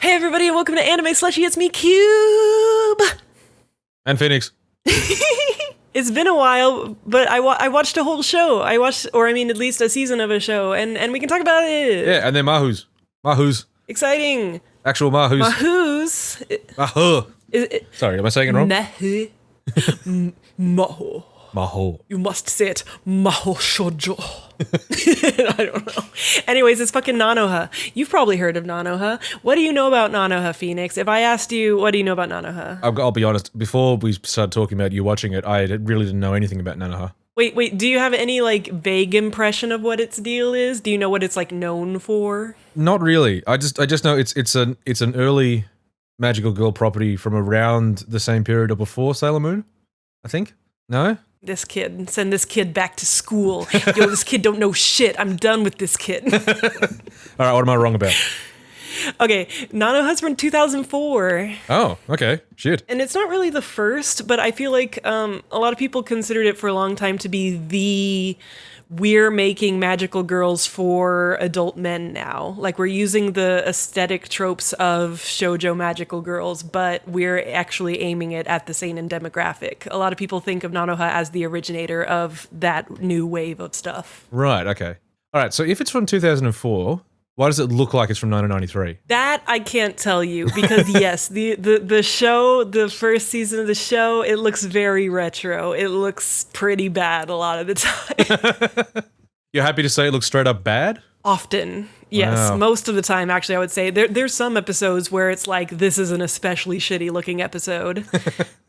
Hey everybody, and welcome to Anime Slushy. It's me, Cube! And Phoenix. It's been a while, but I watched a whole show. At least a season of a show, and we can talk about it. Yeah, and then Mahous. Mahous. Exciting. Actual Mahous. Mahous. Maho. Sorry, am I saying it wrong? Maho. Maho. Maho. You must say it. Maho shoujo. I don't know. Anyways, it's fucking Nanoha. You've probably heard of Nanoha. What do you know about Nanoha, Phoenix? If I asked you, what do you know about Nanoha? I'll be honest, before we started talking about you watching it, I really didn't know anything about Nanoha. Wait, do you have any, vague impression of what its deal is? Do you know what it's, known for? Not really. I just know it's an early magical girl property from around the same period or before Sailor Moon, I think. No? Send this kid back to school. Yo, this kid don't know shit. I'm done with this kid. All right, what am I wrong about? Okay, Nanoha's from 2004. Oh, okay. Shit. And it's not really the first, but I feel like a lot of people considered it for a long time to be we're making magical girls for adult men now. Like, we're using the aesthetic tropes of shoujo magical girls, but we're actually aiming it at the seinen demographic. A lot of people think of Nanoha as the originator of that new wave of stuff. Right, okay. All right, so if it's from 2004... why does it look like it's from 1993? That I can't tell you because yes, the show, the first season of the show, it looks very retro. It looks pretty bad a lot of the time. You're happy to say it looks straight up bad? Often. Yes, wow. Most of the time, actually, I would say. There's some episodes where it's like, this is an especially shitty looking episode.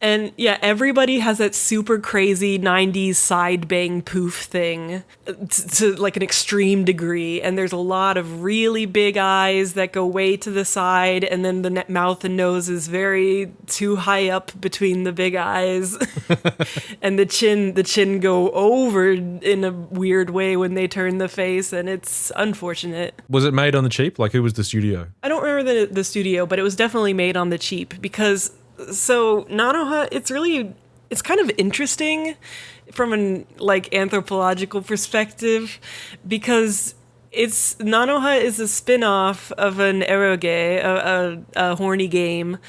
And yeah, everybody has that super crazy 90s side bang poof thing to an extreme degree. And there's a lot of really big eyes that go way to the side. And then the mouth and nose is very too high up between the big eyes. And the chin go over in a weird way when they turn the face. And it's unfortunate. Was it made on the cheap? Like, who was the studio? I don't remember the studio, but it was definitely made on the cheap because, so Nanoha, it's kind of interesting from an, anthropological perspective because Nanoha is a spin-off of an eroge, a horny game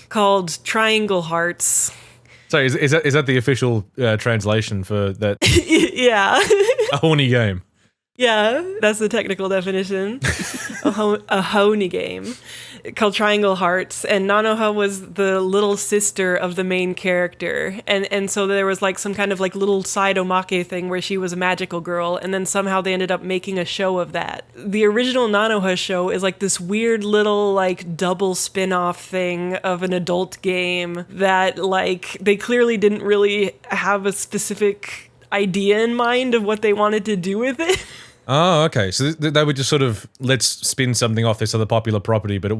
called Triangle Hearts. Sorry, is that the official translation for that? Yeah. A horny game. Yeah, that's the technical definition. A honey game called Triangle Hearts, and Nanoha was the little sister of the main character, and so there was some kind of little side omake thing where she was a magical girl, and then somehow they ended up making a show of that. The original Nanoha show is this weird little double spin-off thing of an adult game that they clearly didn't really have a specific idea in mind of what they wanted to do with it. Oh, okay. So they were just sort of, let's spin something off this other popular property, but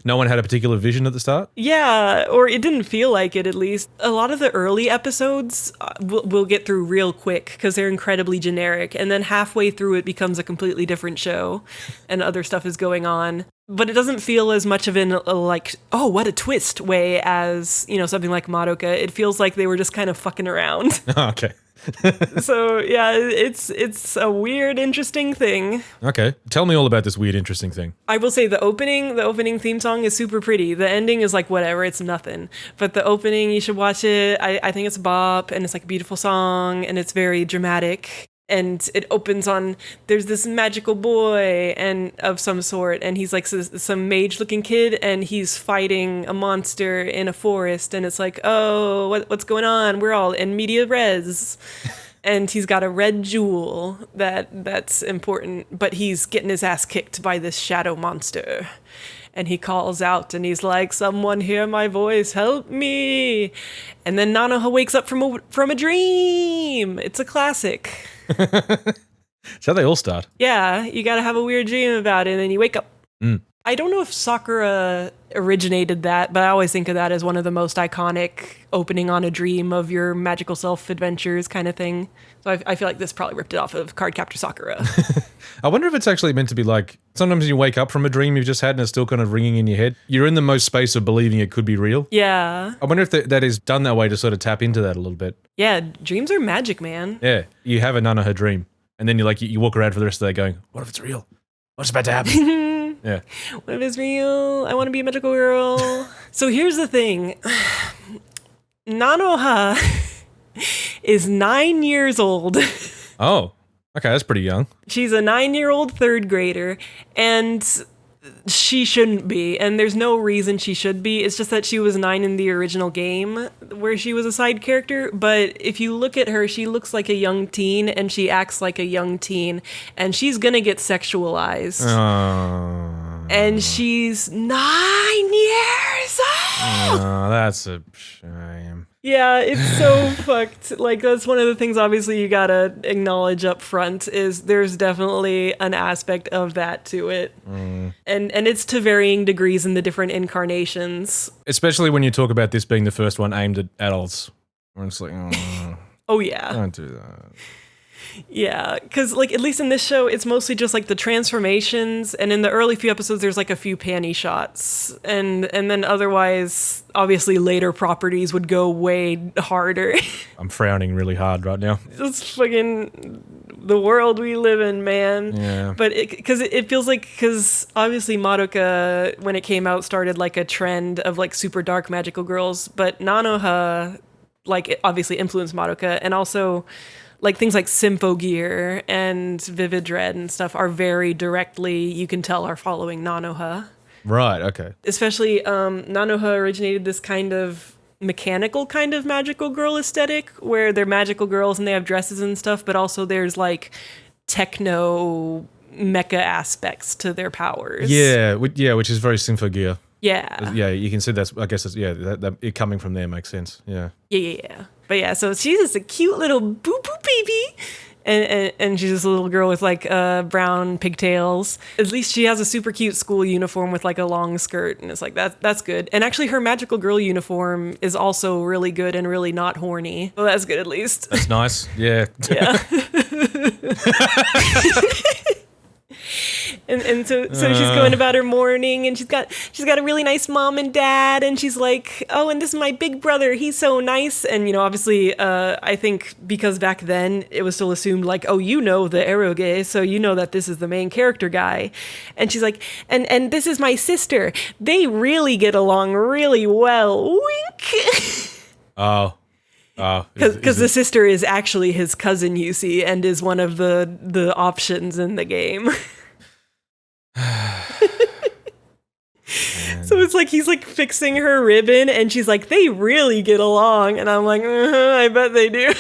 no one had a particular vision at the start? Yeah, or it didn't feel like it, at least. A lot of the early episodes we'll get through real quick because they're incredibly generic, and then halfway through it becomes a completely different show, and other stuff is going on. But it doesn't feel as much of oh, what a twist way as, something like Madoka. It feels like they were just kind of fucking around. Oh, okay. So yeah, it's a weird, interesting thing. Okay, tell me all about this weird, interesting thing. I will say the opening theme song is super pretty. The ending is whatever, it's nothing. But the opening, you should watch it. I think it's a bop, and it's a beautiful song, and it's very dramatic. And it opens on, there's this magical boy and of some sort, and he's some mage-looking kid, and he's fighting a monster in a forest, and it's oh, what's going on? We're all in media res. And he's got a red jewel that's important, but he's getting his ass kicked by this shadow monster. And he calls out, and he's like, someone hear my voice, help me. And then Nanoha wakes up from a dream. It's a classic. That's how they all start. Yeah, you gotta have a weird dream about it, and then you wake up. Mm. I don't know if Sakura originated that, but I always think of that as one of the most iconic opening on a dream of your magical self adventures kind of thing. So I feel like this probably ripped it off of Cardcaptor Sakura. I wonder if it's actually meant to be sometimes you wake up from a dream you've just had and it's still kind of ringing in your head. You're in the most space of believing it could be real. Yeah. I wonder if that is done that way to sort of tap into that a little bit. Yeah, dreams are magic, man. Yeah, you have a Nanoha dream, and then you walk around for the rest of the day going, what if it's real? What's about to happen? Yeah. What if it's real? I want to be a magical girl. So here's the thing. Nanoha is 9 years old. Oh, okay, that's pretty young. She's a 9-year-old third grader, and she shouldn't be, and there's no reason she should be. It's just that she was 9 in the original game where she was a side character, but if you look at her, she looks like a young teen and she acts like a young teen, and she's gonna get sexualized. And she's 9 years old! Oh, that's a shame. Yeah, it's so fucked. Like, that's one of the things, obviously, you gotta acknowledge up front, is there's definitely an aspect of that to it. And it's to varying degrees in the different incarnations. Especially when you talk about this being the first one aimed at adults. Where it's like, Oh, yeah. don't do that. Yeah, because, like, at least in this show, it's mostly just, like, the transformations, and in the early few episodes, there's, like, a few panty shots, and then otherwise, obviously, later properties would go way harder. I'm frowning really hard right now. Just fucking the world we live in, man. Yeah. But because it feels like, because obviously Madoka, when it came out, started, like, a trend of, like, super dark magical girls, but Nanoha, like, it obviously influenced Madoka, and also... like things like Symphogear and Vivid Dread and stuff are very directly, you can tell, are following Nanoha. Right, okay. Especially Nanoha originated this kind of mechanical kind of magical girl aesthetic where they're magical girls and they have dresses and stuff, but also there's like techno mecha aspects to their powers. Yeah, which is very Symphogear. Yeah. Yeah, you can see that's, I guess, it coming from there makes sense, yeah. Yeah. But yeah, so she's just a cute little boo-boo baby. And she's just a little girl with like brown pigtails. At least she has a super cute school uniform with like a long skirt. And it's like, that's good. And actually her magical girl uniform is also really good and really not horny. Well, that's good at least. That's nice, yeah. Yeah. And so she's going about her morning, and she's got a really nice mom and dad, and she's like, oh, and this is my big brother, he's so nice. And, you know, obviously, I think because back then it was still assumed like, oh, you know the eroge, so you know that this is the main character guy. And she's like, and this is my sister, they really get along really well, wink. Oh. Because the sister is actually his cousin, you see, and is one of the options in the game. So it's like he's like fixing her ribbon, and she's like, they really get along, and I'm like, I bet they do.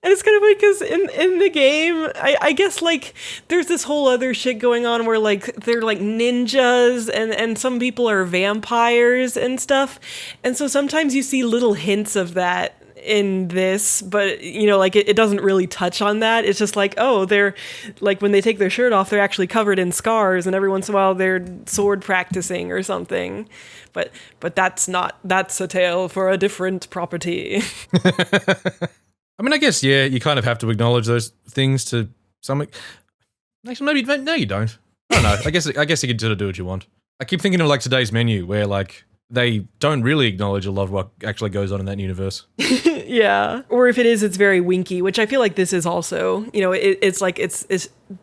And it's kind of like, because in the game, I guess, like, there's this whole other shit going on where, like, they're, like, ninjas, and some people are vampires and stuff. And so sometimes you see little hints of that in this, but, you know, like, it doesn't really touch on that. It's just like, oh, they're, like, when they take their shirt off, they're actually covered in scars, and every once in a while they're sword practicing or something. But that's a tale for a different property. I mean, I guess, yeah, you kind of have to acknowledge those things to some... Actually, maybe, no, you don't. I don't know. I guess you can sort of do what you want. I keep thinking of, like, today's menu, where, like, they don't really acknowledge a lot of what actually goes on in that universe. Yeah. Or if it is, it's very winky, which I feel like this is also. You know, it's like, it's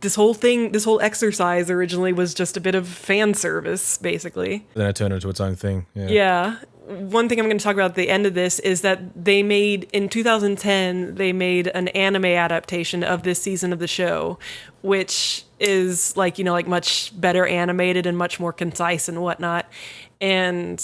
this whole thing, this whole exercise originally was just a bit of fan service, basically. Then it turned into its own thing, yeah. Yeah. One thing I'm going to talk about at the end of this is that they made, in 2010, they made an anime adaptation of this season of the show, which is like, you know, like much better animated and much more concise and whatnot. And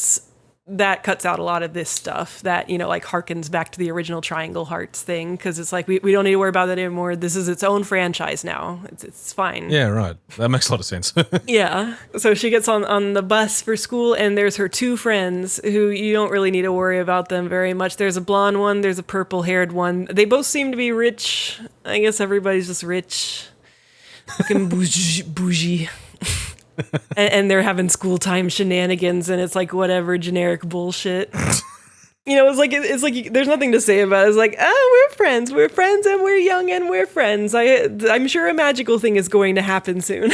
that cuts out a lot of this stuff that, you know, like harkens back to the original Triangle Hearts thing, because it's like, we don't need to worry about that anymore. This is its own franchise now. It's fine. Yeah, right. That makes a lot of sense. Yeah. So she gets on the bus for school, and there's her two friends who you don't really need to worry about them very much. There's a blonde one, there's a purple-haired one. They both seem to be rich. I guess everybody's just rich. Fucking bougie. And they're having school time shenanigans, and it's like whatever generic bullshit. You know, it's like there's nothing to say about it. It's like, oh, we're friends, and we're young, and we're friends. I'm sure a magical thing is going to happen soon.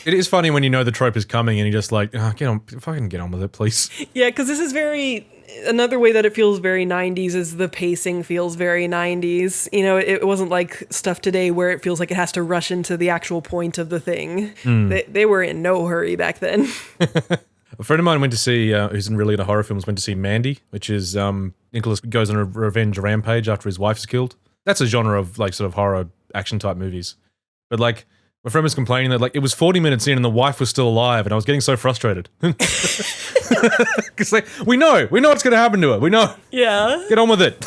It is funny when you know the trope is coming and you're just like, oh, fucking get on with it, please. Yeah, because this is another way that it feels very 90s is the pacing feels very 90s. You know, it wasn't like stuff today where it feels like it has to rush into the actual point of the thing. They were in no hurry back then. A friend of mine went to see, who's really into horror films, went to see Mandy, which is Nicholas goes on a revenge rampage after his wife is killed. That's a genre of like sort of horror action type movies. But like, my friend was complaining that like it was 40 minutes in and the wife was still alive, and I was getting so frustrated. Because like, we know what's going to happen to her. We know. Yeah. Get on with it.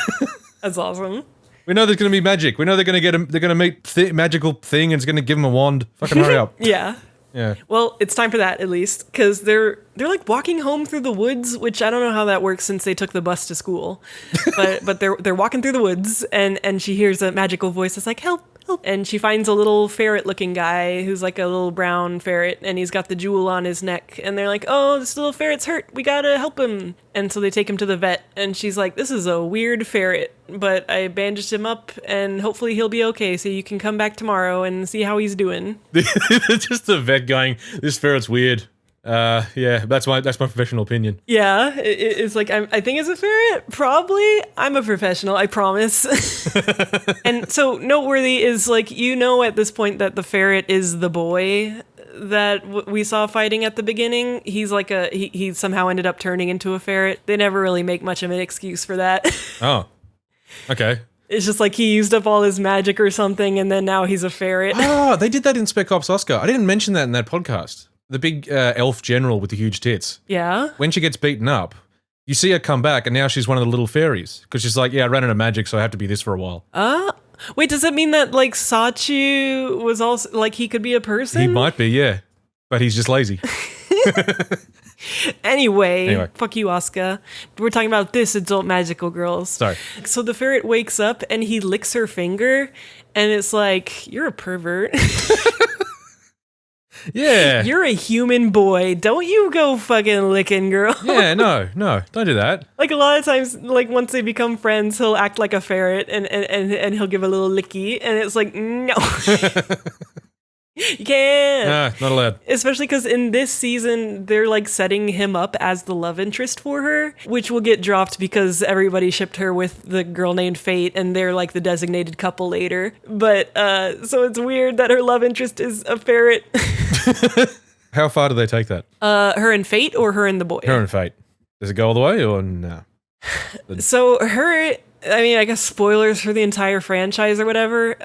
That's awesome. We know there's going to be magic. We know they're going to meet magical thing and it's going to give them a wand. Fucking hurry up. Yeah. Yeah. Well, it's time for that at least, because they're like walking home through the woods, which I don't know how that works since they took the bus to school, but they're walking through the woods, and she hears a magical voice that's like, help, help, and she finds a little ferret-looking guy who's like a little brown ferret, and he's got the jewel on his neck, and they're like, oh, this little ferret's hurt, we gotta help him, and so they take him to the vet, and she's like, this is a weird ferret, but I bandaged him up, and hopefully he'll be okay, so you can come back tomorrow and see how he's doing. Just the vet going, this ferret's weird. Yeah, that's my professional opinion. Yeah, it's like, I think it's a ferret, probably. I'm a professional, I promise. And so noteworthy is like, you know at this point that the ferret is the boy that we saw fighting at the beginning. He's like he somehow ended up turning into a ferret. They never really make much of an excuse for that. Oh, okay. It's just like he used up all his magic or something, and then now he's a ferret. Oh, they did that in Spec Ops Oscar. I didn't mention that in that podcast. The big elf general with the huge tits. Yeah? When she gets beaten up, you see her come back, and now she's one of the little fairies. Because she's like, yeah, I ran out of magic, so I have to be this for a while. Wait, does that mean that, like, Sachi was also, like, he could be a person? He might be, yeah. But he's just lazy. Anyway, fuck you, Asuka. We're talking about this adult magical girls. Sorry. So the ferret wakes up, and he licks her finger, and it's like, you're a pervert. Yeah. You're a human boy. Don't you go fucking licking, girl. Yeah, no, don't do that. Like a lot of times, like once they become friends, he'll act like a ferret and he'll give a little licky, and it's like, no. You can't. Nah, not allowed. Especially because in this season, they're like setting him up as the love interest for her, which will get dropped because everybody shipped her with the girl named Fate, and they're like the designated couple later. But so it's weird that her love interest is a ferret. How far do they take that? Her and Fate or her and the boy? Her and Fate. Does it go all the way or no? So her, I mean, I guess spoilers for the entire franchise or whatever,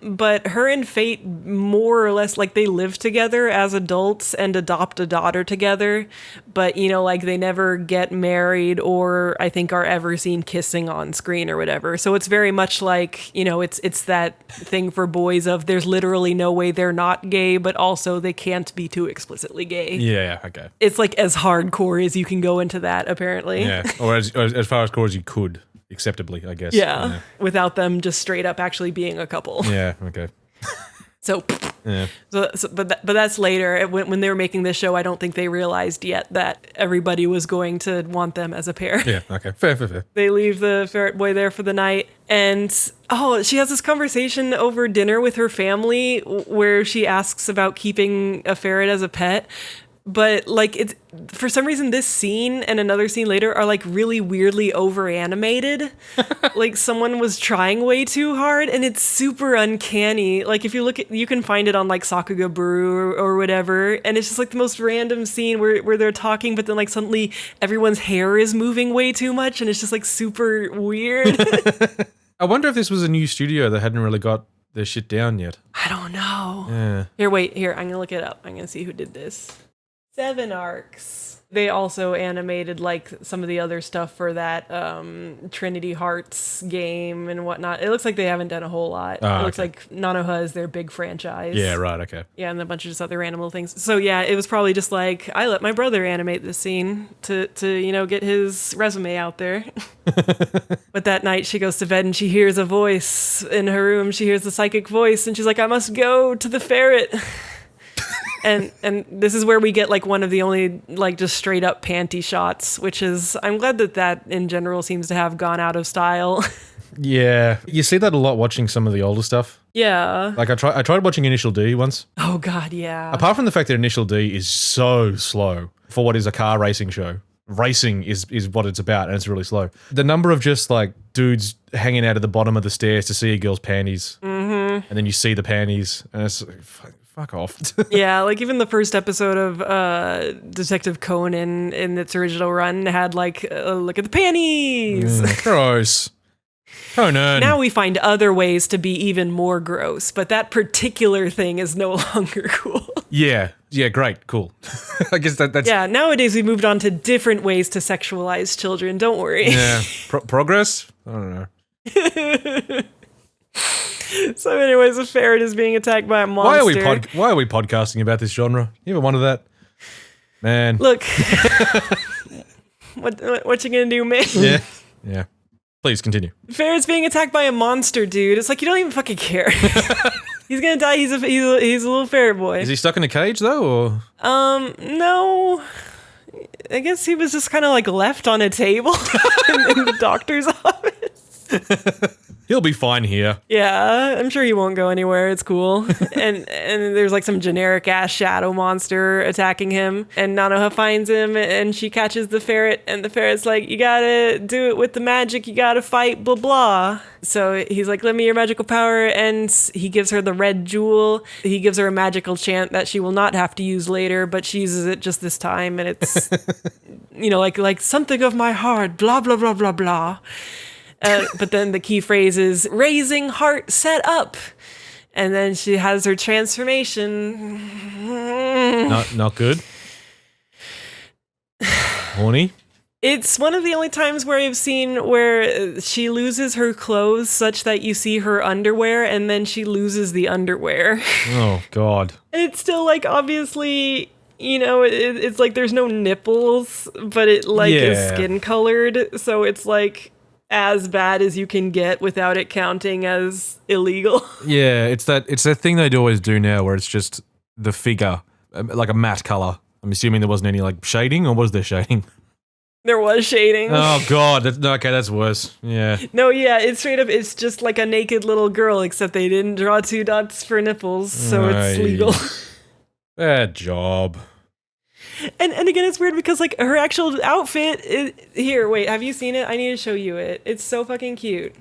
but her and Fate more or less, like, they live together as adults and adopt a daughter together, but, you know, like, they never get married or, I think, are ever seen kissing on screen or whatever. So it's very much like, you know, it's that thing for boys of there's literally no way they're not gay, but also they can't be too explicitly gay. Yeah, okay. It's, like, as hardcore as you can go into that, apparently. Yeah, or as far as core as you could. Acceptably, I guess. Yeah, without them just straight up actually being a couple. Yeah, okay. So, yeah. But that's later. When they were making this show, I don't think they realized yet that everybody was going to want them as a pair. Yeah, okay. Fair. They leave the ferret boy there for the night, and she has this conversation over dinner with her family where she asks about keeping a ferret as a pet. But, like, it's for some reason, this scene and another scene later are, like, really weirdly over-animated. Like, someone was trying way too hard, and it's super uncanny. Like, if you look at, you can find it on, like, Sakuga Brew or whatever, and it's just, like, the most random scene where they're talking, but then, like, suddenly everyone's hair is moving way too much, and it's just, like, super weird. I wonder if this was a new studio that hadn't really got their shit down yet. I don't know. Yeah. Here, I'm gonna look it up. I'm gonna see who did this. 7 Arcs. They also animated like some of the other stuff for that Trinity Hearts game and whatnot. It looks like they haven't done a whole lot. It looks like Nanoha is their big franchise. Yeah, right, okay. Yeah, and a bunch of just other random little things. So yeah, it was probably just like, I let my brother animate this scene to you know, get his resume out there. But that night she goes to bed and she hears a voice in her room. She hears the psychic voice and she's like, I must go to the ferret. And this is where we get like one of the only like just straight up panty shots, which is, I'm glad that in general seems to have gone out of style. Yeah. You see that a lot watching some of the older stuff. Yeah. Like I tried watching Initial D once. Oh God, yeah. Apart from the fact that Initial D is so slow for what is a car racing show. Racing is what it's about, and it's really slow. The number of just like dudes hanging out at the bottom of the stairs to see a girl's panties, and then you see the panties, and it's like, fuck off. Yeah, like even the first episode of Detective Conan in its original run had like, look at the panties. Gross. Conan. Now we find other ways to be even more gross, but that particular thing is no longer cool. Yeah, great, cool. I guess that's... Yeah, nowadays we moved on to different ways to sexualize children, don't worry. Yeah, progress? I don't know. So anyways, a ferret is being attacked by a monster. Why are we podcasting about this genre? You ever wondered that? Man. Look, what you gonna do, man? Yeah. Please continue. Ferret's being attacked by a monster, dude. It's like you don't even fucking care. He's gonna die. He's a little ferret boy. Is he stuck in a cage though, or? No. I guess he was just kind of like left on a table in the doctor's office. He'll be fine here. Yeah, I'm sure he won't go anywhere. It's cool. and there's like some generic ass shadow monster attacking him. And Nanoha finds him and she catches the ferret. And the ferret's like, you gotta do it with the magic. You gotta fight, blah, blah. So he's like, lend me your magical power. And he gives her the red jewel. He gives her a magical chant that she will not have to use later, but she uses it just this time. And it's, like something of my heart, blah, blah, blah, blah, blah. But then the key phrase is raising heart set up. And then she has her transformation. Not good. Horny. It's one of the only times where I've seen where she loses her clothes such that you see her underwear and then she loses the underwear. Oh, God. And it's still like, obviously, it's like there's no nipples, but it is skin colored. So it's like as bad as you can get without it counting as illegal. Yeah, it's that thing they'd always do now where it's just the figure, like a matte color. I'm assuming there wasn't any like shading, or was there shading? There was shading. Oh God, that's worse. Yeah. No, yeah, it's straight up, it's just like a naked little girl, except they didn't draw 2 dots for nipples, so it's legal. Bad job. And again, it's weird because like her actual outfit is, here, wait, have you seen it? I need to show you it. It's so fucking cute.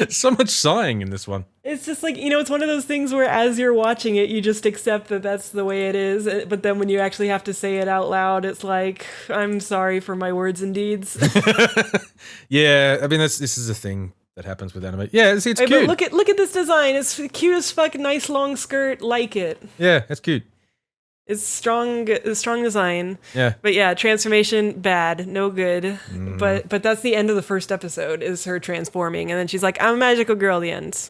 So much sighing in this one. It's just like, it's one of those things where as you're watching it, you just accept that that's the way it is. But then when you actually have to say it out loud, it's like, I'm sorry for my words and deeds. Yeah, I mean, this is a thing that happens with anime. Yeah, it's cute. But look at this design. It's cute as fuck, nice long skirt, like it. Yeah, it's cute. It's strong design. Yeah. But yeah, transformation, bad, no good. But that's the end of the first episode, is her transforming. And then she's like, I'm a magical girl, the end.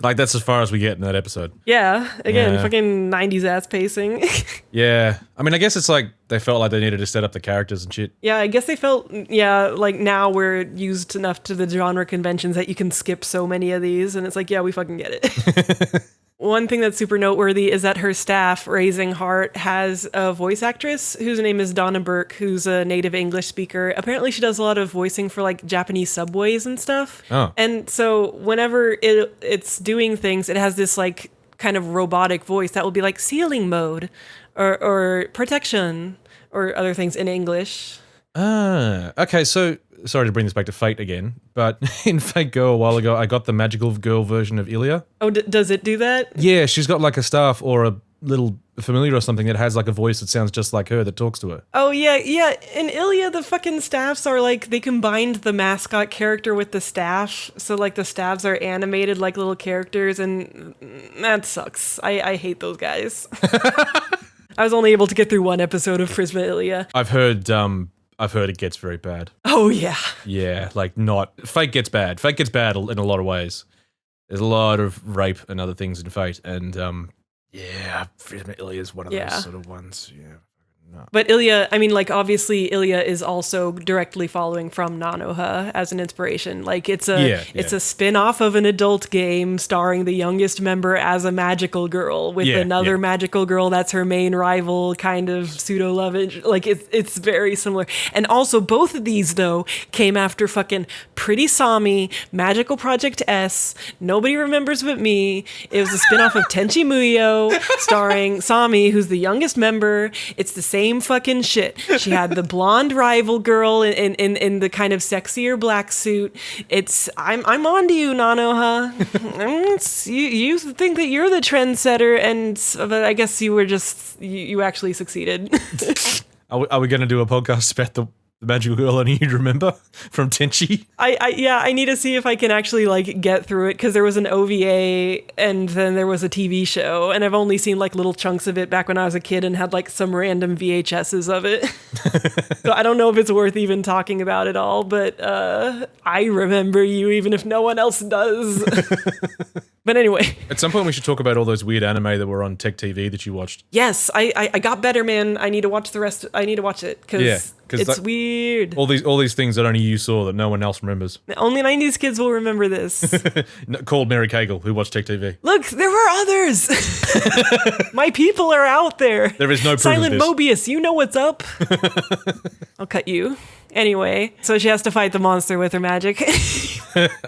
Like, that's as far as we get in that episode. Yeah. Again, fucking 90s ass pacing. Yeah. I mean, I guess it's like they felt like they needed to set up the characters and shit. Yeah, I guess they felt, like now we're used enough to the genre conventions that you can skip so many of these. And it's like, yeah, we fucking get it. One thing that's super noteworthy is that her staff, Raising Heart, has a voice actress whose name is Donna Burke, who's a native English speaker. Apparently she does a lot of voicing for like Japanese subways and stuff. Oh. And so whenever it's doing things, it has this like kind of robotic voice that will be like sealing mode or protection or other things in English. Okay, so sorry to bring this back to Fate again, but in Fate Girl a while ago, I got the magical girl version of Ilya. Oh, does it do that? Yeah, she's got like a staff or a little familiar or something that has like a voice that sounds just like her that talks to her. Oh, yeah. In Ilya, the fucking staffs are like, they combined the mascot character with the staff, so like the staffs are animated like little characters, and that sucks. I hate those guys. I was only able to get through one episode of Prisma Ilya. I've heard it gets very bad. Oh, yeah. Yeah, like Fate gets bad. Fate gets bad in a lot of ways. There's a lot of rape and other things in Fate, and Prisma Ilya is one of those sort of ones. Yeah. But Ilya, I mean, like, obviously Ilya is also directly following from Nanoha as an inspiration. Like, it's a spin-off of an adult game starring the youngest member as a magical girl with another magical girl that's her main rival, kind of pseudo-love. Like, it's very similar. And also, both of these, though, came after fucking Pretty Sami, Magical Project S, Nobody Remembers But Me. It was a spin-off of Tenchi Muyo, starring Sami, who's the youngest member. It's the same fucking shit. She had the blonde rival girl in the kind of sexier black suit. I'm on to you, Nanoha. You think that you're the trendsetter, but I guess you actually succeeded. Are we going to do a podcast about the magical girl I need to remember from Tenchi? I need to see if I can actually like get through it, because there was an OVA and then there was a TV show, and I've only seen like little chunks of it back when I was a kid and had like some random VHSs of it. So I don't know if it's worth even talking about it all, but I remember you even if no one else does. But anyway. At some point we should talk about all those weird anime that were on Tech TV that you watched. Yes, I got better, man. I need to watch the rest. I need to watch it because it's weird. All these things that only you saw that no one else remembers. Only 90s kids will remember this. Called Mary Cagle, who watched Tech TV. Look, there were others. My people are out there. There is no proof Silent of this. Mobius, you know what's up. I'll cut you. Anyway, so she has to fight the monster with her magic.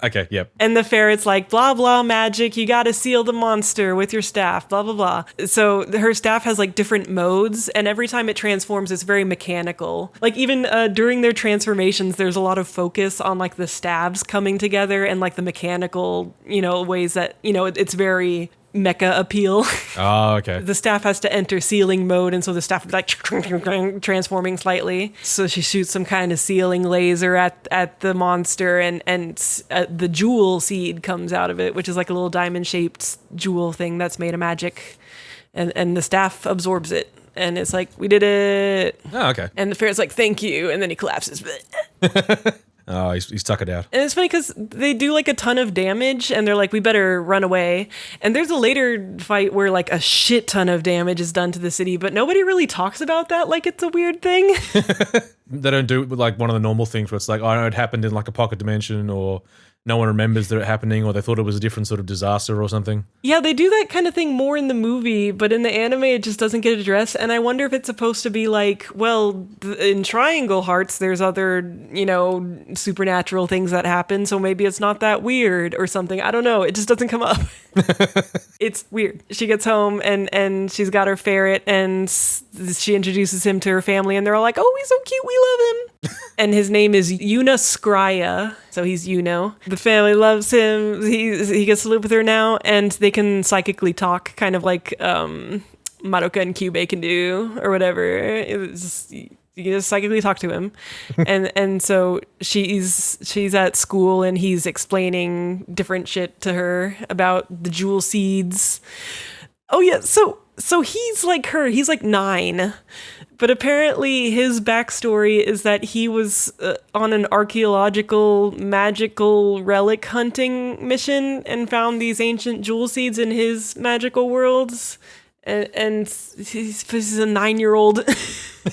Okay, yep. And the ferret's like, blah, blah, magic, you gotta seal the monster with your staff, blah, blah, blah. So her staff has like different modes, and every time it transforms, it's very mechanical. Like even during their transformations, there's a lot of focus on like the stabs coming together and like the mechanical, ways that, it's very mecha appeal. Oh, okay. The staff has to enter sealing mode, and so the staff is like transforming slightly. So she shoots some kind of sealing laser at the monster, and the jewel seed comes out of it, which is like a little diamond-shaped jewel thing that's made of magic. And the staff absorbs it. And it's like, we did it. Oh, okay. And the ferret's like, thank you. And then he collapses. Oh, he's stuck it out. And it's funny because they do like a ton of damage, and they're like, we better run away. And there's a later fight where like a shit ton of damage is done to the city, but nobody really talks about that like it's a weird thing. They don't do it with like one of the normal things where it's like, oh, it happened in like a pocket dimension, or no one remembers that it happening, or they thought it was a different sort of disaster or something. Yeah, they do that kind of thing more in the movie, but in the anime it just doesn't get addressed. And I wonder if it's supposed to be like, well, in Triangle Hearts there's other, supernatural things that happen, so maybe it's not that weird or something. I don't know. It just doesn't come up. It's weird. She gets home and she's got her ferret, and she introduces him to her family, and they're all like, oh, he's so cute, we love him. And his name is Yuna Skrya, so he's Yuno. The family loves him. He gets to live with her now, and they can psychically talk, kind of like Madoka and Kyubey can do, or whatever. You can just psychically talk to him. and so she's at school, and he's explaining different shit to her about the jewel seeds. Oh yeah, so he's like her. He's like 9. But apparently his backstory is that he was on an archaeological magical relic hunting mission and found these ancient jewel seeds in his magical worlds. And he's a 9-year-old.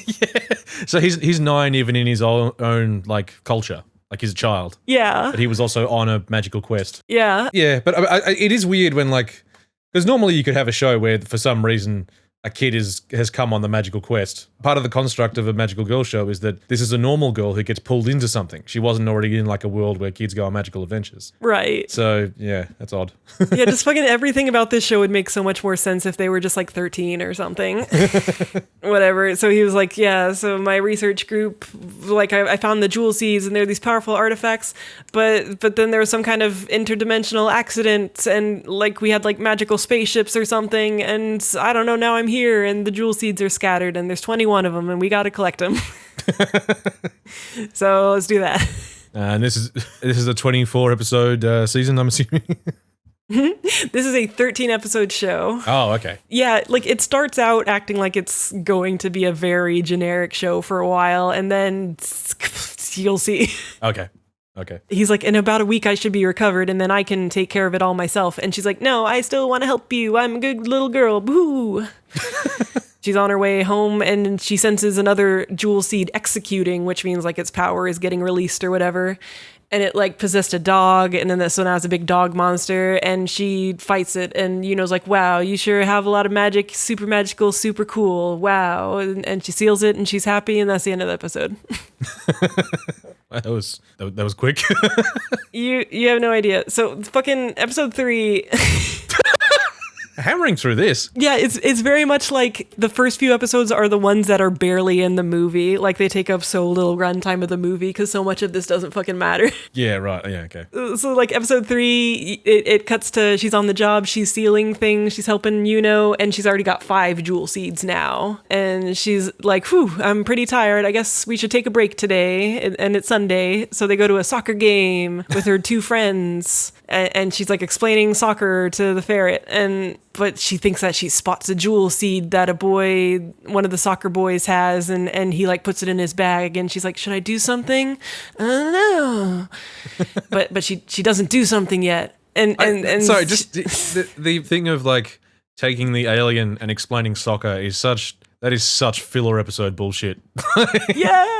Yeah. So he's 9 even in his own like culture. Like he's a child. Yeah. But he was also on a magical quest. Yeah. Yeah, but it is weird when like, because normally you could have a show where for some reason a kid has come on the magical quest. Part of the construct of a magical girl show is that this is a normal girl who gets pulled into something. She wasn't already in like a world where kids go on magical adventures. Right. So yeah, that's odd. Yeah, just fucking everything about this show would make so much more sense if they were just like 13 or something. Whatever. So he was like, yeah, so my research group, like I found the jewel seeds, and they're these powerful artifacts, but then there was some kind of interdimensional accident, and like we had like magical spaceships or something, and I don't know, now I'm here, and the jewel seeds are scattered, and there's 21 of them, and we got to collect them. So let's do that. And this is a 24 episode season, I'm assuming. This is a 13 episode show. Oh, okay. Yeah, like it starts out acting like it's going to be a very generic show for a while, and then you'll see. Okay. He's like, in about a week I should be recovered, and then I can take care of it all myself. And she's like, no, I still want to help you. I'm a good little girl. Boo. She's on her way home and she senses another jewel seed executing, which means like its power is getting released or whatever. And it like possessed a dog, and then so now it's a big dog monster, and she fights it, and Yuno's like, wow, you sure have a lot of magic, super magical, super cool, wow. And she seals it, and she's happy, and that's the end of the episode. That was quick. You have no idea. So fucking episode 3... Hammering through this. Yeah, it's very much like the first few episodes are the ones that are barely in the movie. Like they take up so little runtime of the movie because so much of this doesn't fucking matter. Yeah, right. Yeah, okay. So like episode 3, it cuts to she's on the job, she's sealing things, she's helping Yuno, and she's already got 5 jewel seeds now. And she's like, whew, I'm pretty tired. I guess we should take a break today. And it's Sunday. So they go to a soccer game with her 2 friends. And she's like explaining soccer to the ferret, but she thinks that she spots a jewel seed that one of the soccer boys has, and he like puts it in his bag, and she's like, should I do something? I don't know. but she doesn't do something yet. Sorry, just the thing of like taking the alien and explaining soccer is such filler episode bullshit. Yeah.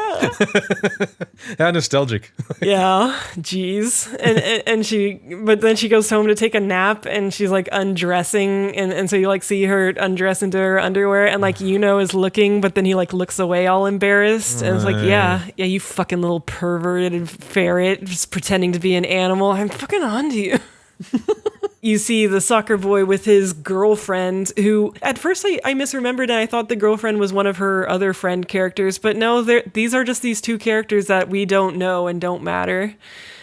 How nostalgic. Yeah, jeez. But then she goes home to take a nap, and she's like undressing, and so you like see her undress into her underwear, and like Yuno is looking, but then he like looks away all embarrassed, and it's like, yeah, you fucking little perverted ferret, just pretending to be an animal. I'm fucking onto you. You see the soccer boy with his girlfriend, who at first I misremembered, and I thought the girlfriend was one of her other friend characters, but no, these are just these 2 characters that we don't know and don't matter.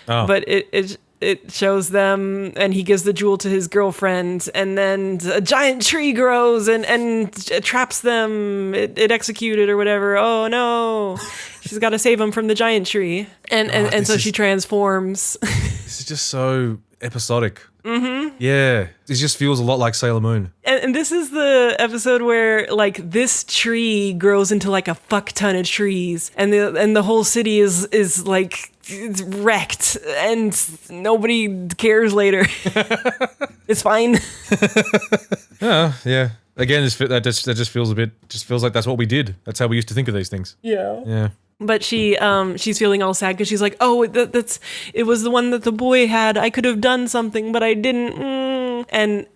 Oh. But it shows them, and he gives the jewel to his girlfriend, and then a giant tree grows and it traps them. It executed or whatever. Oh no. She's got to save him from the giant tree. And so she transforms. This is just so episodic. Mm-hmm. Yeah, it just feels a lot like Sailor Moon. And this is the episode where like this tree grows into like a fuck ton of trees, and the whole city is like it's wrecked, and nobody cares later. It's fine. Yeah. Again, that just feels like that's what we did. That's how we used to think of these things. Yeah. Yeah. But she's feeling all sad because she's like, oh, it was the one that the boy had. I could have done something, but I didn't. And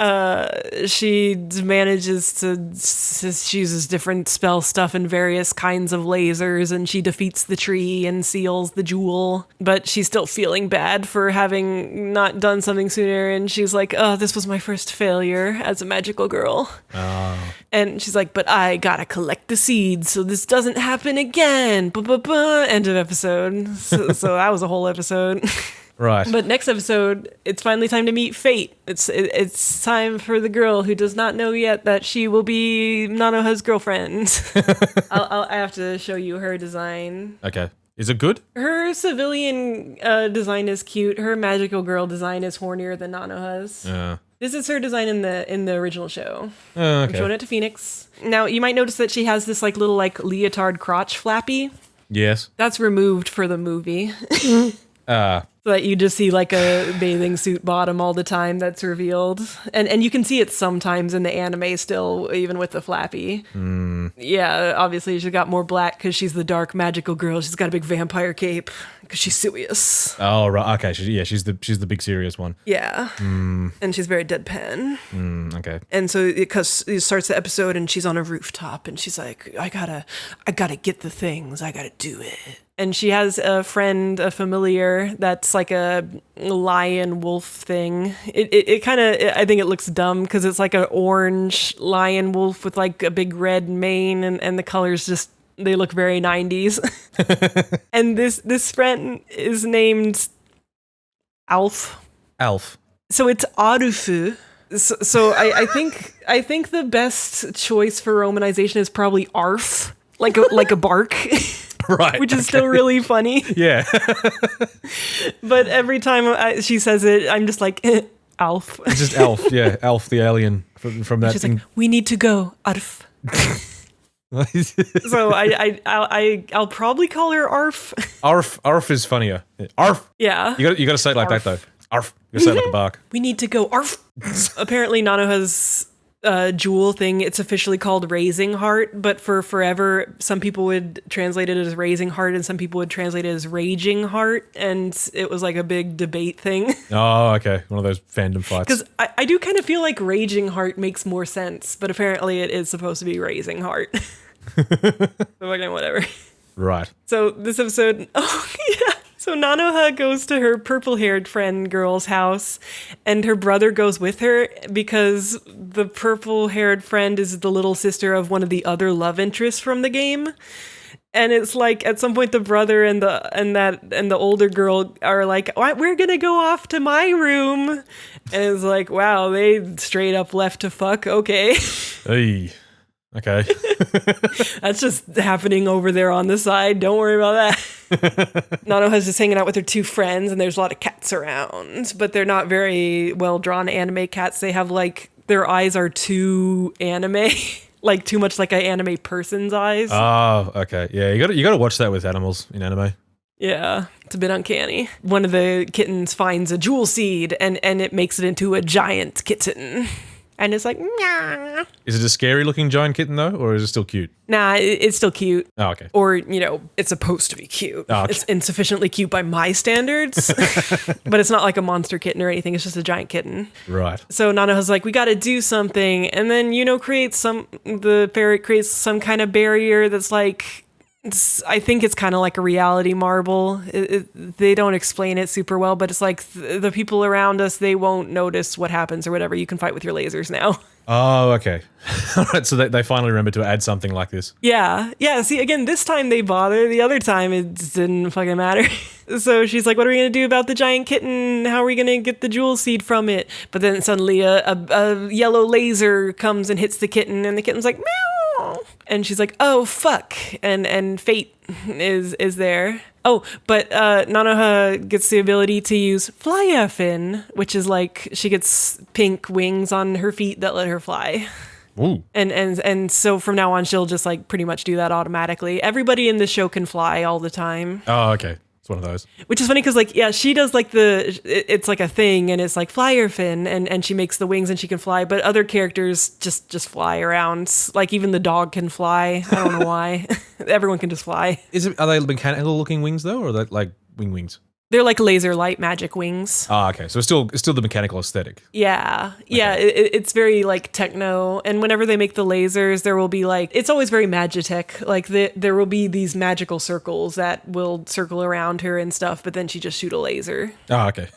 she manages she uses different spell stuff and various kinds of lasers, and she defeats the tree and seals the jewel. But she's still feeling bad for having not done something sooner. And she's like, oh, this was my first failure as a magical girl. Oh. And she's like, but I gotta collect the seeds so this doesn't happen again. End of episode. So that was a whole episode. Right. But next episode, it's finally time to meet Fate. It's time for the girl who does not know yet that she will be Nanoha's girlfriend. I have to show you her design. Okay. Is it good? Her civilian design is cute. Her magical girl design is hornier than Nanoha's. Yeah. This is her design in the original show. Okay. I'm showing it to Phoenix. Now, you might notice that she has this like little like leotard crotch flappy. Yes. That's removed for the movie. So that you just see like a bathing suit bottom all the time that's revealed. And you can see it sometimes in the anime still, even with the flappy. Mm. Yeah, obviously she's got more black because she's the dark magical girl. She's got a big vampire cape because she's serious. Oh, right. Okay. She's the big serious one. Yeah. Mm. And she's very deadpan. Okay. And so it starts the episode and she's on a rooftop and she's like, I gotta get the things. I gotta do it. And she has a friend, a familiar, that's like a lion wolf thing. It kind of, I think it looks dumb because it's like an orange lion wolf with like a big red mane, and the colors just, they look very 90s. And this friend is named Alf. Alf. So it's Arufu. So I think the best choice for romanization is probably Arf, like a bark. Right. Which is still really funny. Yeah. But every time she says it, I'm just like, Alf. It's just Alf, yeah. Alf the alien from that She's thing. like, we need to go, Arf. So I'll probably call her Arf. Arf is funnier. Arf. Yeah. You got to say it like Arf. that though. Arf. You got to say it like a bark. We need to go, Arf. Apparently Nanoha's jewel thing, it's officially called Raising Heart, but for forever, some people would translate it as Raising Heart and some people would translate it as Raging Heart, and it was like a big debate thing. Oh, okay. One of those fandom fights. Because I do kind of feel like Raging Heart makes more sense, but apparently it is supposed to be Raising Heart. So fucking whatever. Right. So this episode, So Nanoha goes to her purple-haired friend girl's house, and her brother goes with her because the purple-haired friend is the little sister of one of the other love interests from the game. And it's like at some point the brother and the older girl are like, we're gonna go off to my room, and it's like, wow, they straight up left to fuck. Okay. Hey. Okay. That's just happening over there on the side. Don't worry about that. Nanoha's just hanging out with her two friends, and there's a lot of cats around, but they're not very well-drawn anime cats. They have, like, their eyes are too anime, like too much like an anime person's eyes. Oh, okay. Yeah, you got to watch that with animals in anime. Yeah, it's a bit uncanny. One of the kittens finds a jewel seed, and it makes it into a giant kitten. And it's like, nah. Is it a scary-looking giant kitten, though, or is it still cute? Nah, it's still cute. Oh, okay. Or, it's supposed to be cute. Oh, okay. It's insufficiently cute by my standards. But it's not like a monster kitten or anything. It's just a giant kitten. Right. So Nanoha's like, we got to do something. And then, the ferret creates some kind of barrier that's like, I think it's kind of like a reality marble. They don't explain it super well, but it's like the people around us, they won't notice what happens or whatever. You can fight with your lasers now. Oh, okay. All right, so they finally remembered to add something like this. Yeah. See, again, this time they bother. The other time it just didn't fucking matter. So she's like, what are we going to do about the giant kitten? How are we going to get the jewel seed from it? But then suddenly a yellow laser comes and hits the kitten, and the kitten's like, meow. And she's like, oh, fuck. And Fate is there. Oh, but Nanoha gets the ability to use Flyer Fin, which is like she gets pink wings on her feet that let her fly. Ooh. And so from now on, she'll just like pretty much do that automatically. Everybody in the show can fly all the time. Oh, okay. It's one of those. Which is funny because, like, yeah, she does like it's like a thing, and it's like Flyer Fin, and she makes the wings and she can fly. But other characters just fly around. Like even the dog can fly. I don't know why. Everyone can just fly. Are they mechanical looking wings though, or are they like wings? They're like laser light magic wings. Ah, okay. So it's still the mechanical aesthetic. Yeah. Yeah. It's very like techno. And whenever they make the lasers, there will be like, it's always very magitech. Like there will be these magical circles that will circle around her and stuff, but then she just shoot a laser. Ah, okay.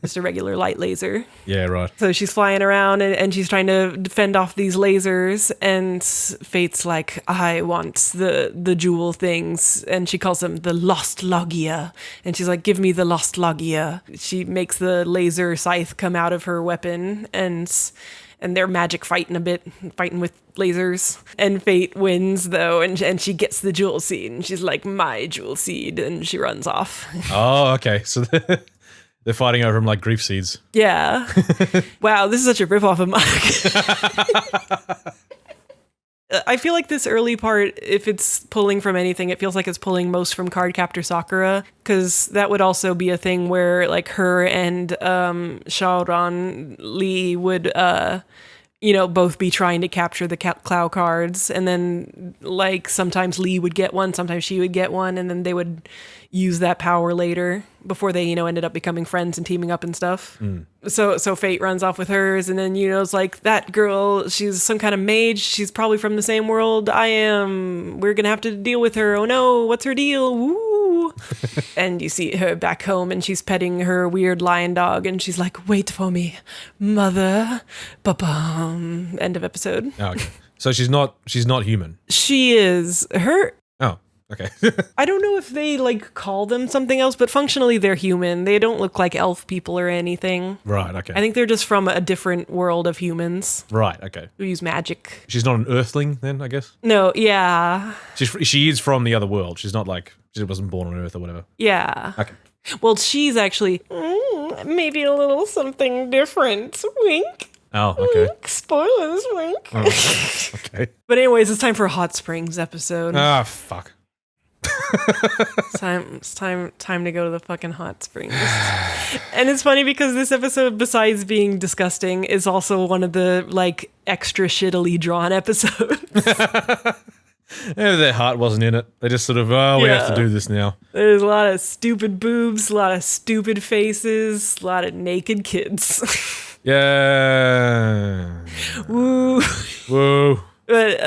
Just a regular light laser. Yeah, right. So she's flying around and she's trying to fend off these lasers, and Fate's like, I want the jewel things. And she calls them the Lost Logia. And she's like, give me the Lost Logia. She makes the laser scythe come out of her weapon, and they're magic fighting with lasers. And Fate wins though, and she gets the jewel seed, and she's like, my jewel seed, and she runs off. Oh, okay. So they're fighting over them like grief seeds. Yeah. Wow, this is such a ripoff of Mach. I feel like this early part, if it's pulling from anything, it feels like it's pulling most from Cardcaptor Sakura, because that would also be a thing where like her and Shaoran Lee would both be trying to capture the Clow cards, and then like sometimes Lee would get one, sometimes she would get one, and then they would use that power later before they ended up becoming friends and teaming up and stuff. So Fate runs off with hers, and then it's like, that girl, she's some kind of mage, she's probably from the same world I am, we're gonna have to deal with her, oh no, what's her deal, woo. And you see her back home, and she's petting her weird lion dog, and she's like, wait for me, mother. Ba-bum. End of episode. Oh, okay. So she's not human. She is. Her. Oh, okay. I don't know if they like call them something else, but functionally they're human. They don't look like elf people or anything. Right, okay. I think they're just from a different world of humans. Right, okay. Who use magic. She's not an earthling then, I guess? No, yeah. She is from the other world. She's not like, she wasn't born on Earth or whatever. Yeah. Okay. Well, she's actually maybe a little something different. Wink. Oh, okay. Wink. Spoilers, wink. Oh, okay. But anyways, it's time for a Hot Springs episode. Ah, fuck. It's time to go to the fucking hot springs. And it's funny because this episode, besides being disgusting, is also one of the like extra shittily drawn episodes. Their heart wasn't in it. They just sort of, we have to do this now. There's a lot of stupid boobs, a lot of stupid faces, a lot of naked kids. Yeah. Woo. Whoa. But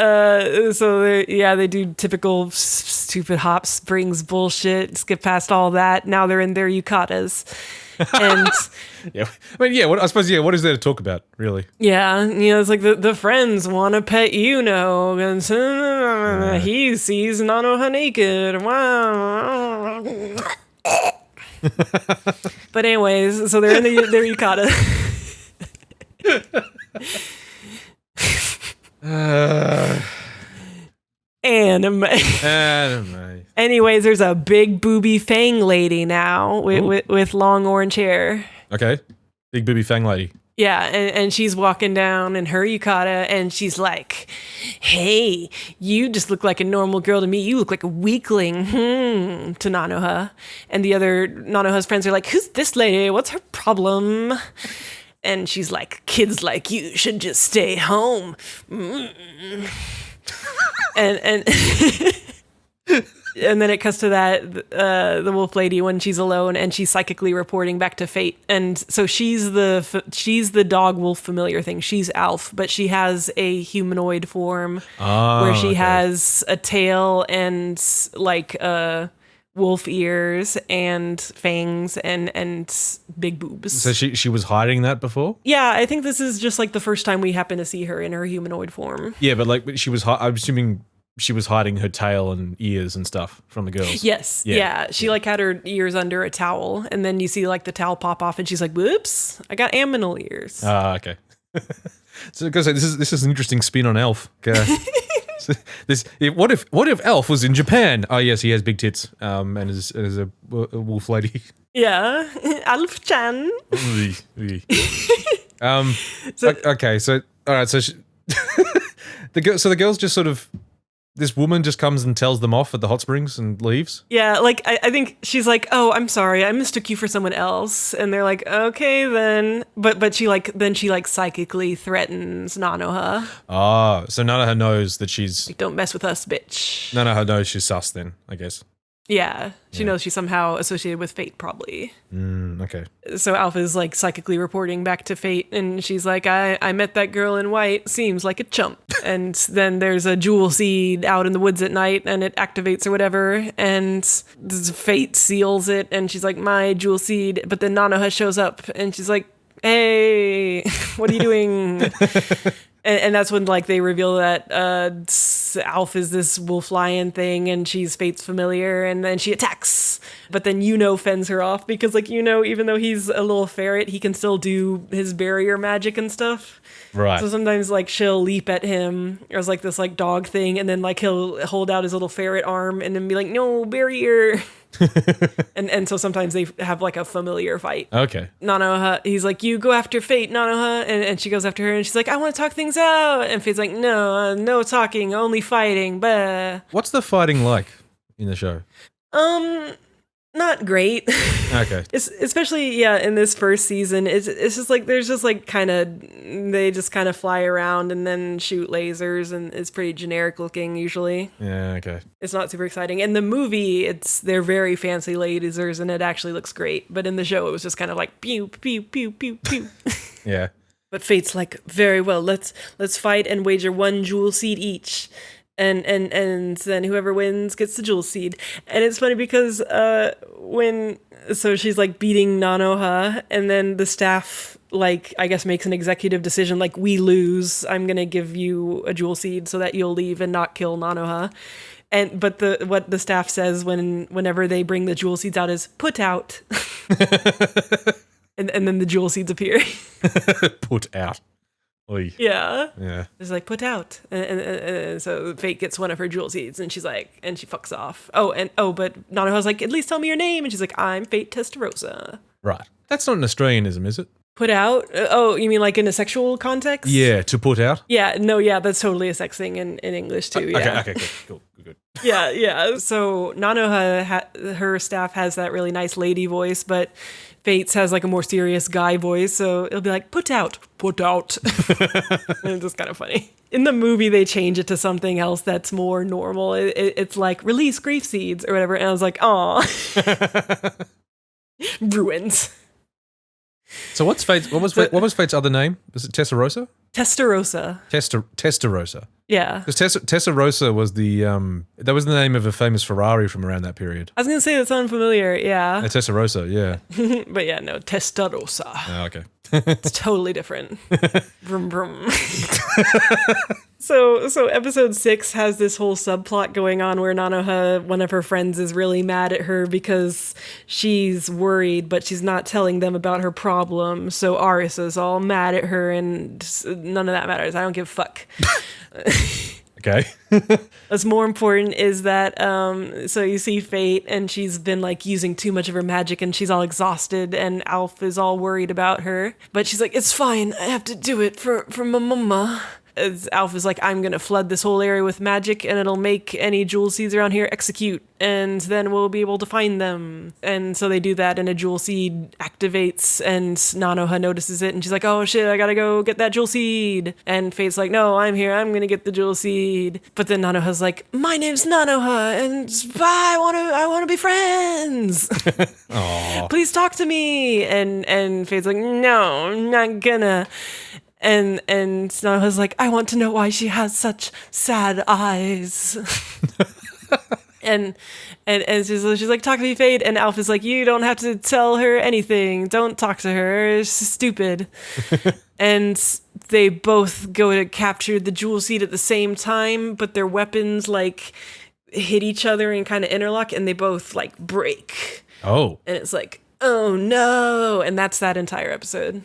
so they do typical stupid hot springs bullshit. Skip past all that. Now they're in their yukatas, and I suppose what is there to talk about, really? Yeah, it's like the friends want to pet and he sees Nanoha naked. Wow. But anyways, so they're in their yukata. Anime. Anyways, there's a big booby fang lady now with long orange hair. Okay, big booby fang lady. Yeah, and she's walking down in her yukata, and she's like, "Hey, you just look like a normal girl to me. You look like a weakling." To Nanoha, and the other Nanoha's friends are like, "Who's this lady? What's her problem?" And she's like, "Kids like you should just stay home." And and then it cuts to the wolf lady when she's alone and she's psychically reporting back to Fate. And so she's the dog wolf familiar thing. She's Alf, but she has a humanoid form where she has a tail and like wolf ears and fangs and big boobs. So she was hiding that before? Yeah, I think this is just like the first time we happen to see her in her humanoid form. Yeah, but like she was I'm assuming she was hiding her tail and ears and stuff from the girls. Yes. Yeah. She like had her ears under a towel, and then you see like the towel pop off, and she's like, "Whoops, I got aminal ears." Okay. So this is an interesting spin on Elf. So what if Elf was in Japan? Oh yes, he has big tits. And is a wolf lady. Yeah, Alf-chan. Okay. So all right. So the girls just sort of. This woman just comes and tells them off at the hot springs and leaves? Yeah, like, I think she's like, "Oh, I'm sorry, I mistook you for someone else." And they're like, "Okay, then." But she psychically threatens Nanoha. Ah, so Nanoha knows that she's... Like, "Don't mess with us, bitch." Nanoha knows she's sus then, I guess. Yeah, she knows she's somehow associated with Fate, probably. Okay. So Alpha's like psychically reporting back to Fate, and she's like, I met that girl in white, seems like a chump. And then there's a jewel seed out in the woods at night, and it activates or whatever, and Fate seals it, and she's like, "My jewel seed." But then Nanoha shows up, and she's like, "Hey, what are you doing?" And that's when like they reveal that Alf is this wolf lion thing, and she's Fate's familiar, and then she attacks. But then fends her off because like even though he's a little ferret, he can still do his barrier magic and stuff. Right. So sometimes like she'll leap at him as like this like dog thing, and then like he'll hold out his little ferret arm and then be like, "No, barrier." and so sometimes they have like a familiar fight. Okay. Nanoha, he's like, "You go after Fate, Nanoha," and she goes after her, and she's like, "I want to talk things out." And Fate's like, "No talking, only fighting." Bah. What's the fighting like in the show? Not great. Okay. Especially in this first season, it's just like there's just like they just kind of fly around and then shoot lasers, and it's pretty generic looking usually. Yeah, okay. It's not super exciting. In the movie, they're very fancy lasers and it actually looks great. But in the show, it was just kind of like pew pew pew pew pew. Yeah. But Fate's like, "Very well, let's fight and wager one jewel seed each." And then whoever wins gets the jewel seed. And it's funny because so she's like beating Nanoha, and then the staff like I guess makes an executive decision like, "We lose. I'm gonna give you a jewel seed so that you'll leave and not kill Nanoha." But what the staff says whenever they bring the jewel seeds out is "put out," and then the jewel seeds appear. Put out. Oy. Yeah. Yeah. It's like, "Put out." And so Fate gets one of her jewel seeds, and she's like, and she fucks off. But Nanoha's like, "At least tell me your name." And she's like, "I'm Fate Testarossa." Right. That's not an Australianism, is it? Put out? Oh, you mean like in a sexual context? Yeah, to put out? Yeah, no, yeah, that's totally a sex thing in English too, yeah. Okay, cool. Good. Yeah. So Nanoha, her staff has that really nice lady voice, but Fates has like a more serious guy voice. So it'll be like, put out. And it's just kind of funny. In the movie, they change it to something else that's more normal. It's like, release grief seeds or whatever. And I was like, aw. Ruins. So what was Fate's other name? Was it Testarossa? Testarossa. Testarossa. Yeah. Because Testarossa was that was the name of a famous Ferrari from around that period. I was going to say that sounded familiar, yeah. Testarossa, yeah. But yeah, no, Testarossa. Oh, okay. It's totally different. Vroom, vroom. So episode 6 has this whole subplot going on where Nanoha, one of her friends, is really mad at her because she's worried, but she's not telling them about her problem. So Arisa's all mad at her, and none of that matters. I don't give a fuck. Okay. What's more important is that, so you see Fate, and she's been like using too much of her magic, and she's all exhausted, and Alf is all worried about her. But she's like, it's fine, I have to do it for my mama. As Alf is like, I'm gonna flood this whole area with magic, and it'll make any jewel seeds around here execute, and then we'll be able to find them. And so they do that, and a jewel seed activates, and Nanoha notices it, and she's like, oh shit, I gotta go get that jewel seed. And Fate's like, no, I'm here, I'm gonna get the jewel seed. But then Nanoha's like, my name's Nanoha, and I wanna be friends. Please talk to me. And Fate's like, no, I'm not gonna. And Nanoha's like, I want to know why she has such sad eyes. and she's like, talk to me, Fate. And Alf is like, you don't have to tell her anything. Don't talk to her. She's stupid. And they both go to capture the jewel seed at the same time, but their weapons like hit each other and kind of interlock, and they both like break. Oh. And it's like, oh no. And that's that entire episode.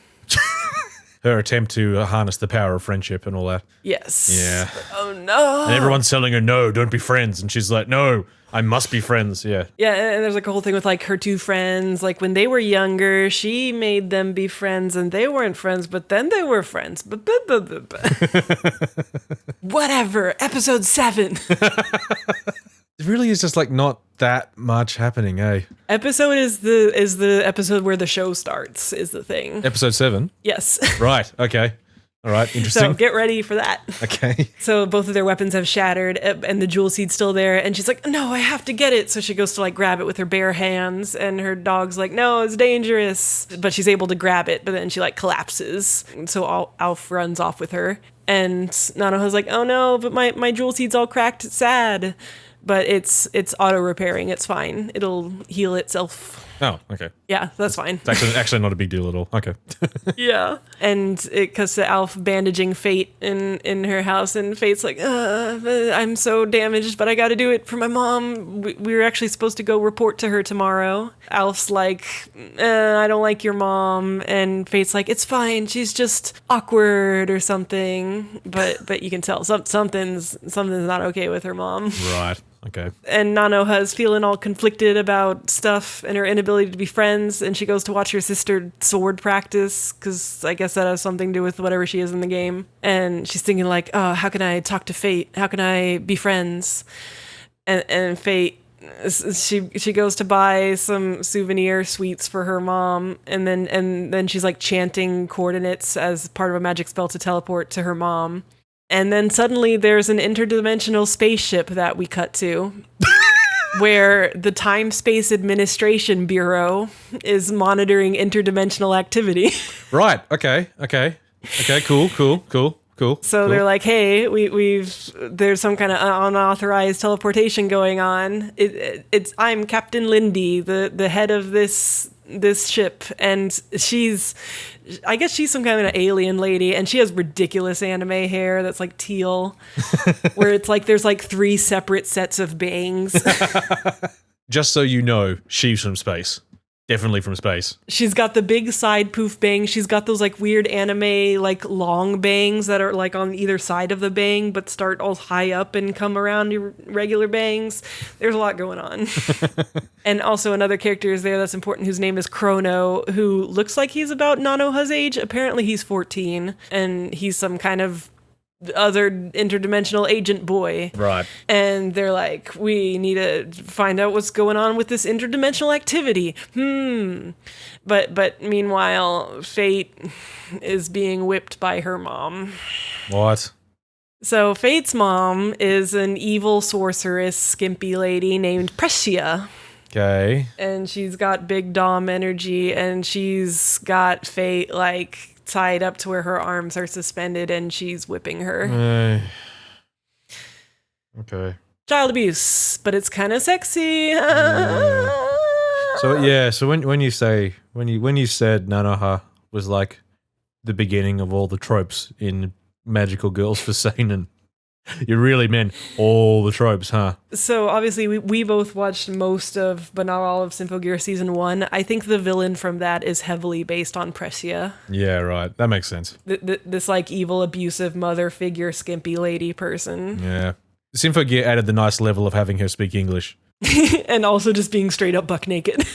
Her attempt to harness the power of friendship and all that. Yes. Yeah. Oh no. And everyone's telling her, no, don't be friends. And she's like, no, I must be friends. Yeah. Yeah, and there's like a whole thing with like her two friends. Like when they were younger, she made them be friends and they weren't friends, but then they were friends. Whatever. Episode 7. It really is just like not that much happening, eh? Episode is the episode where the show starts, is the thing. Episode 7? Yes. Right, okay. All right, interesting. So get ready for that. Okay. So both of their weapons have shattered and the jewel seed's still there. And she's like, no, I have to get it. So she goes to like grab it with her bare hands. And her dog's like, no, it's dangerous. But she's able to grab it. But then she like collapses. And so Alf runs off with her. And Nanoha's like, oh no, but my jewel seed's all cracked. It's sad. But it's auto repairing. It's fine. It'll heal itself. Oh, okay. Yeah, that's fine. It's actually not a big deal at all. Okay. Yeah. And it cuts to Alf bandaging Fate in her house, and Fate's like, I'm so damaged, but I gotta do it for my mom. We were actually supposed to go report to her tomorrow. Alf's like, I don't like your mom. And Fate's like, it's fine. She's just awkward or something. But you can tell something's not okay with her mom. Right. Okay. And Nanoha's feeling all conflicted about stuff and her inability to be friends, and she goes to watch her sister sword practice, because I guess that has something to do with whatever she is in the game. And she's thinking like, oh, how can I talk to Fate? How can I be friends? And Fate, she goes to buy some souvenir sweets for her mom, and then she's like chanting coordinates as part of a magic spell to teleport to her mom. And then suddenly there's an interdimensional spaceship that we cut to where the Time Space Administration Bureau is monitoring interdimensional activity. Right. Okay. Cool. So they're like, hey, there's some kind of unauthorized teleportation going on. I'm Captain Lindy, the head of this ship, and I guess she's some kind of alien lady, and she has ridiculous anime hair that's like teal, where it's like there's like 3 separate sets of bangs. Just so you know, she's from space. Definitely from space. She's got the big side poof bangs. She's got those like weird anime like long bangs that are like on either side of the bang but start all high up and come around your regular bangs. There's a lot going on. And also another character is there that's important whose name is Chrono, who looks like he's about Nanoha's age. Apparently he's 14 and he's some kind of other interdimensional agent boy. Right. And they're like, we need to find out what's going on with this interdimensional activity. But meanwhile, Fate is being whipped by her mom. What? So Fate's mom is an evil sorceress, skimpy lady named Precia. Okay. And she's got big dom energy, and she's got Fate like tied up to where her arms are suspended, and she's whipping her. Okay. Child abuse, but it's kind of sexy. So when you said Nanoha was like the beginning of all the tropes in magical girls for seinen, you really meant all the tropes, huh? So obviously we both watched most of, but not all of, Symphogear season 1. I think the villain from that is heavily based on Precia. Yeah, right. That makes sense. This like evil, abusive mother figure, skimpy lady person. Yeah. Symphogear added the nice level of having her speak English. And also just being straight up buck naked.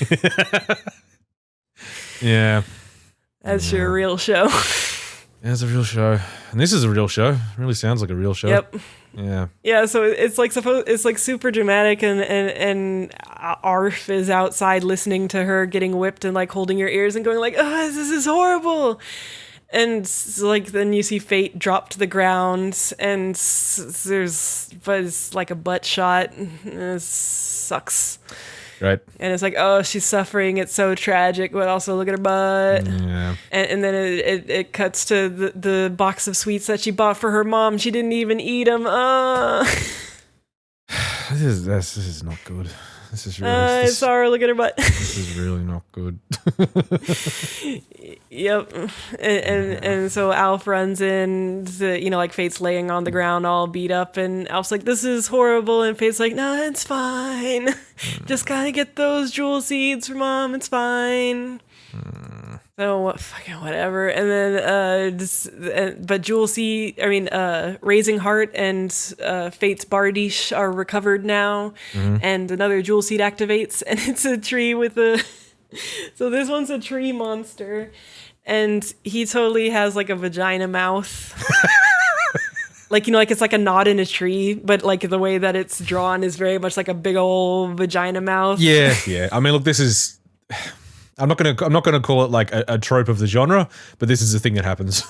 Yeah. That's your real show. Yeah, it's a real show. And this is a real show. It really sounds like a real show. Yep. Yeah. Yeah, so it's like super dramatic, and Arf is outside listening to her getting whipped and like holding her ears and going like, "Oh, this is horrible." And like then you see Fate drop to the ground, and it's like a butt shot. It sucks. Right. And it's like, oh, she's suffering. It's so tragic, but also look at her butt. Yeah. And then it cuts to the box of sweets that she bought for her mom. She didn't even eat them. This is not good. This is really. Sorry, look at her butt. This is really not good. Yep. And so Alf runs in to, like Fate's laying on the ground all beat up, and Alf's like, this is horrible, and Fate's like, no, it's fine. Just gotta get those jewel seeds for mom, it's fine. So fucking whatever. And then but Raising Heart and Fate's Bardiche are recovered now, and another jewel seed activates, and it's a tree with a so this one's a tree monster, and he totally has like a vagina mouth. Like, like it's like a knot in a tree, but like the way that it's drawn is very much like a big old vagina mouth. Yeah, yeah. I mean, look, this is. I'm not gonna call it like a trope of the genre, but this is a thing that happens.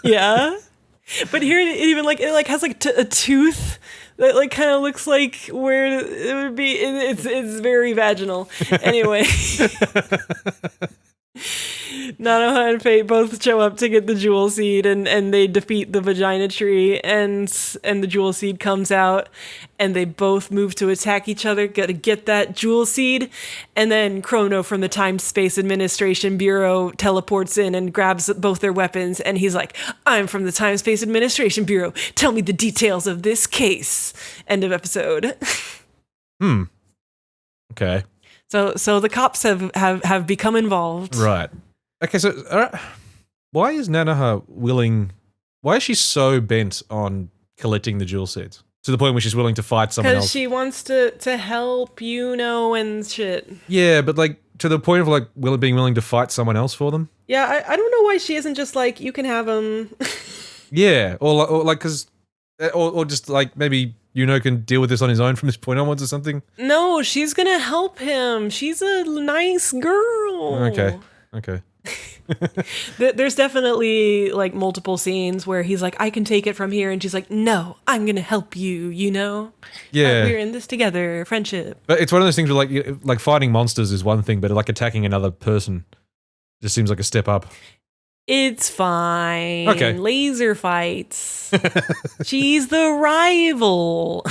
Yeah, but here it even like it like has like a tooth that like kind of looks like where it would be. It's very vaginal. Anyway. Nanoha and Fate both show up to get the jewel seed, and they defeat the vagina tree, and the jewel seed comes out, and they both move to attack each other, gotta get that jewel seed, and then Chrono from the Time Space Administration Bureau teleports in and grabs both their weapons, and he's like, I'm from the Time Space Administration Bureau, tell me the details of this case. End of episode. Okay. So the cops have become involved. Right. Okay, so why is Nanoha why is she so bent on collecting the jewel seeds? To the point where she's willing to fight someone else? Because she wants to help, and shit. Yeah, but like to the point of like being willing to fight someone else for them? Yeah, I don't know why she isn't just like, you can have them. Yeah, or just like maybe can deal with this on his own from this point onwards or something? No, she's gonna help him. She's a nice girl. Okay. There's definitely like multiple scenes where he's like, I can take it from here, and she's like, no, I'm gonna help you, Yeah. we're in this together, friendship. But it's one of those things where like fighting monsters is one thing, but like attacking another person just seems like a step up. It's fine. Okay. Laser fights. She's the rival.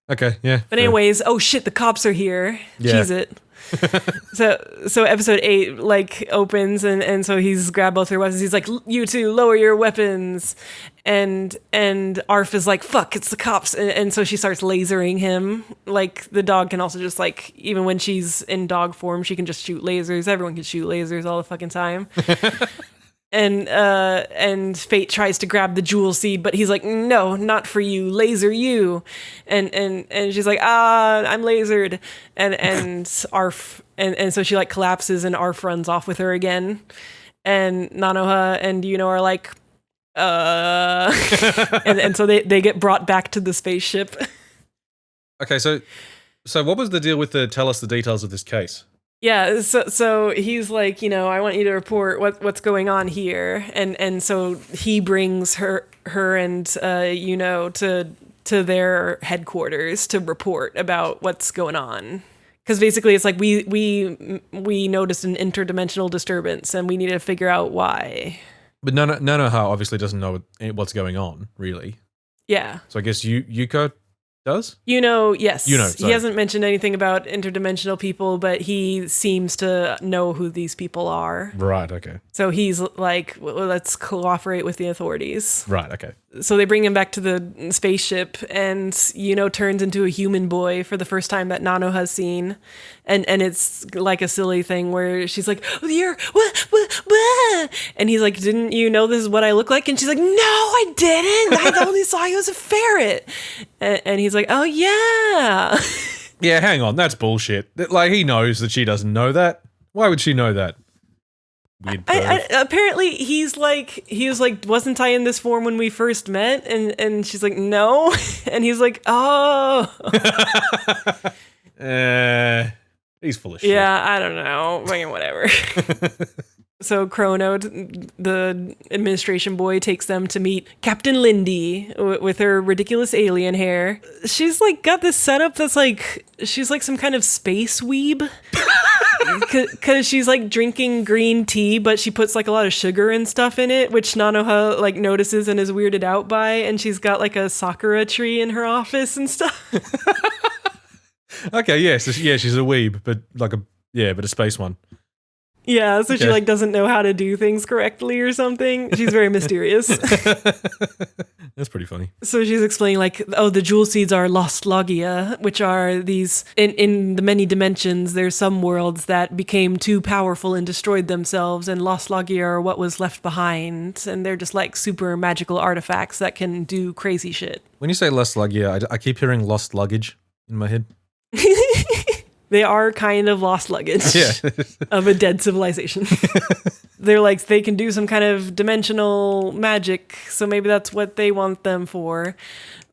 Okay, yeah. But anyways, oh shit, the cops are here. Yeah. Cheese it. So episode 8 like opens, and so he's grabbed both her weapons. He's like, you two, lower your weapons. And Arf is like, fuck, it's the cops. And so she starts lasering him. Like, the dog can also just like, even when she's in dog form, she can just shoot lasers. Everyone can shoot lasers all the fucking time. And Fate tries to grab the jewel seed, but he's like, no, not for you, laser you. And she's like, I'm lasered. And Arf, and so she like collapses, and Arf runs off with her again. And Nanoha and are like, And so they get brought back to the spaceship. Okay, so what was the deal with the tell us the details of this case? Yeah, so he's like, I want you to report what's going on here, and so he brings her and to their headquarters to report about what's going on. Because basically, it's like we noticed an interdimensional disturbance, and we need to figure out why. But Nanoha obviously doesn't know what's going on, really. Yeah. So I guess Yuko does? Yes. Sorry. He hasn't mentioned anything about interdimensional people, but he seems to know who these people are. Right, okay. So he's like, well, let's cooperate with the authorities. Right, okay. So they bring him back to the spaceship, and turns into a human boy for the first time that Nano has seen, and it's like a silly thing where she's like, oh, "You're what?" And he's like, "Didn't you know this is what I look like?" And she's like, "No, I didn't. I only saw you as a ferret." And he's like, "Oh yeah." Yeah, hang on, that's bullshit. Like, he knows that she doesn't know that. Why would she know that? Weird apparently he was like, wasn't I in this form when we first met? And she's like, no. And he's like, oh. He's full of shit. Yeah, I don't know. Fucking whatever. So Chrono, the administration boy, takes them to meet Captain Lindy with her ridiculous alien hair. She's like got this setup that's like, she's like some kind of space weeb. Because she's like drinking green tea, but she puts like a lot of sugar and stuff in it, which Nanoha like notices and is weirded out by. And she's got like a sakura tree in her office and stuff. Okay, yes, she's a weeb, but but a space one. Yeah, so she like doesn't know how to do things correctly or something. She's very mysterious. That's pretty funny. So she's explaining like, oh, the jewel seeds are lost logia, which are these in the many dimensions. There's some worlds that became too powerful and destroyed themselves, and lost logia are what was left behind, and they're just like super magical artifacts that can do crazy shit. When you say lost logia, I keep hearing lost luggage in my head. They are kind of lost luggage yeah. of a dead civilization. They're like, they can do some kind of dimensional magic, so maybe that's what they want them for.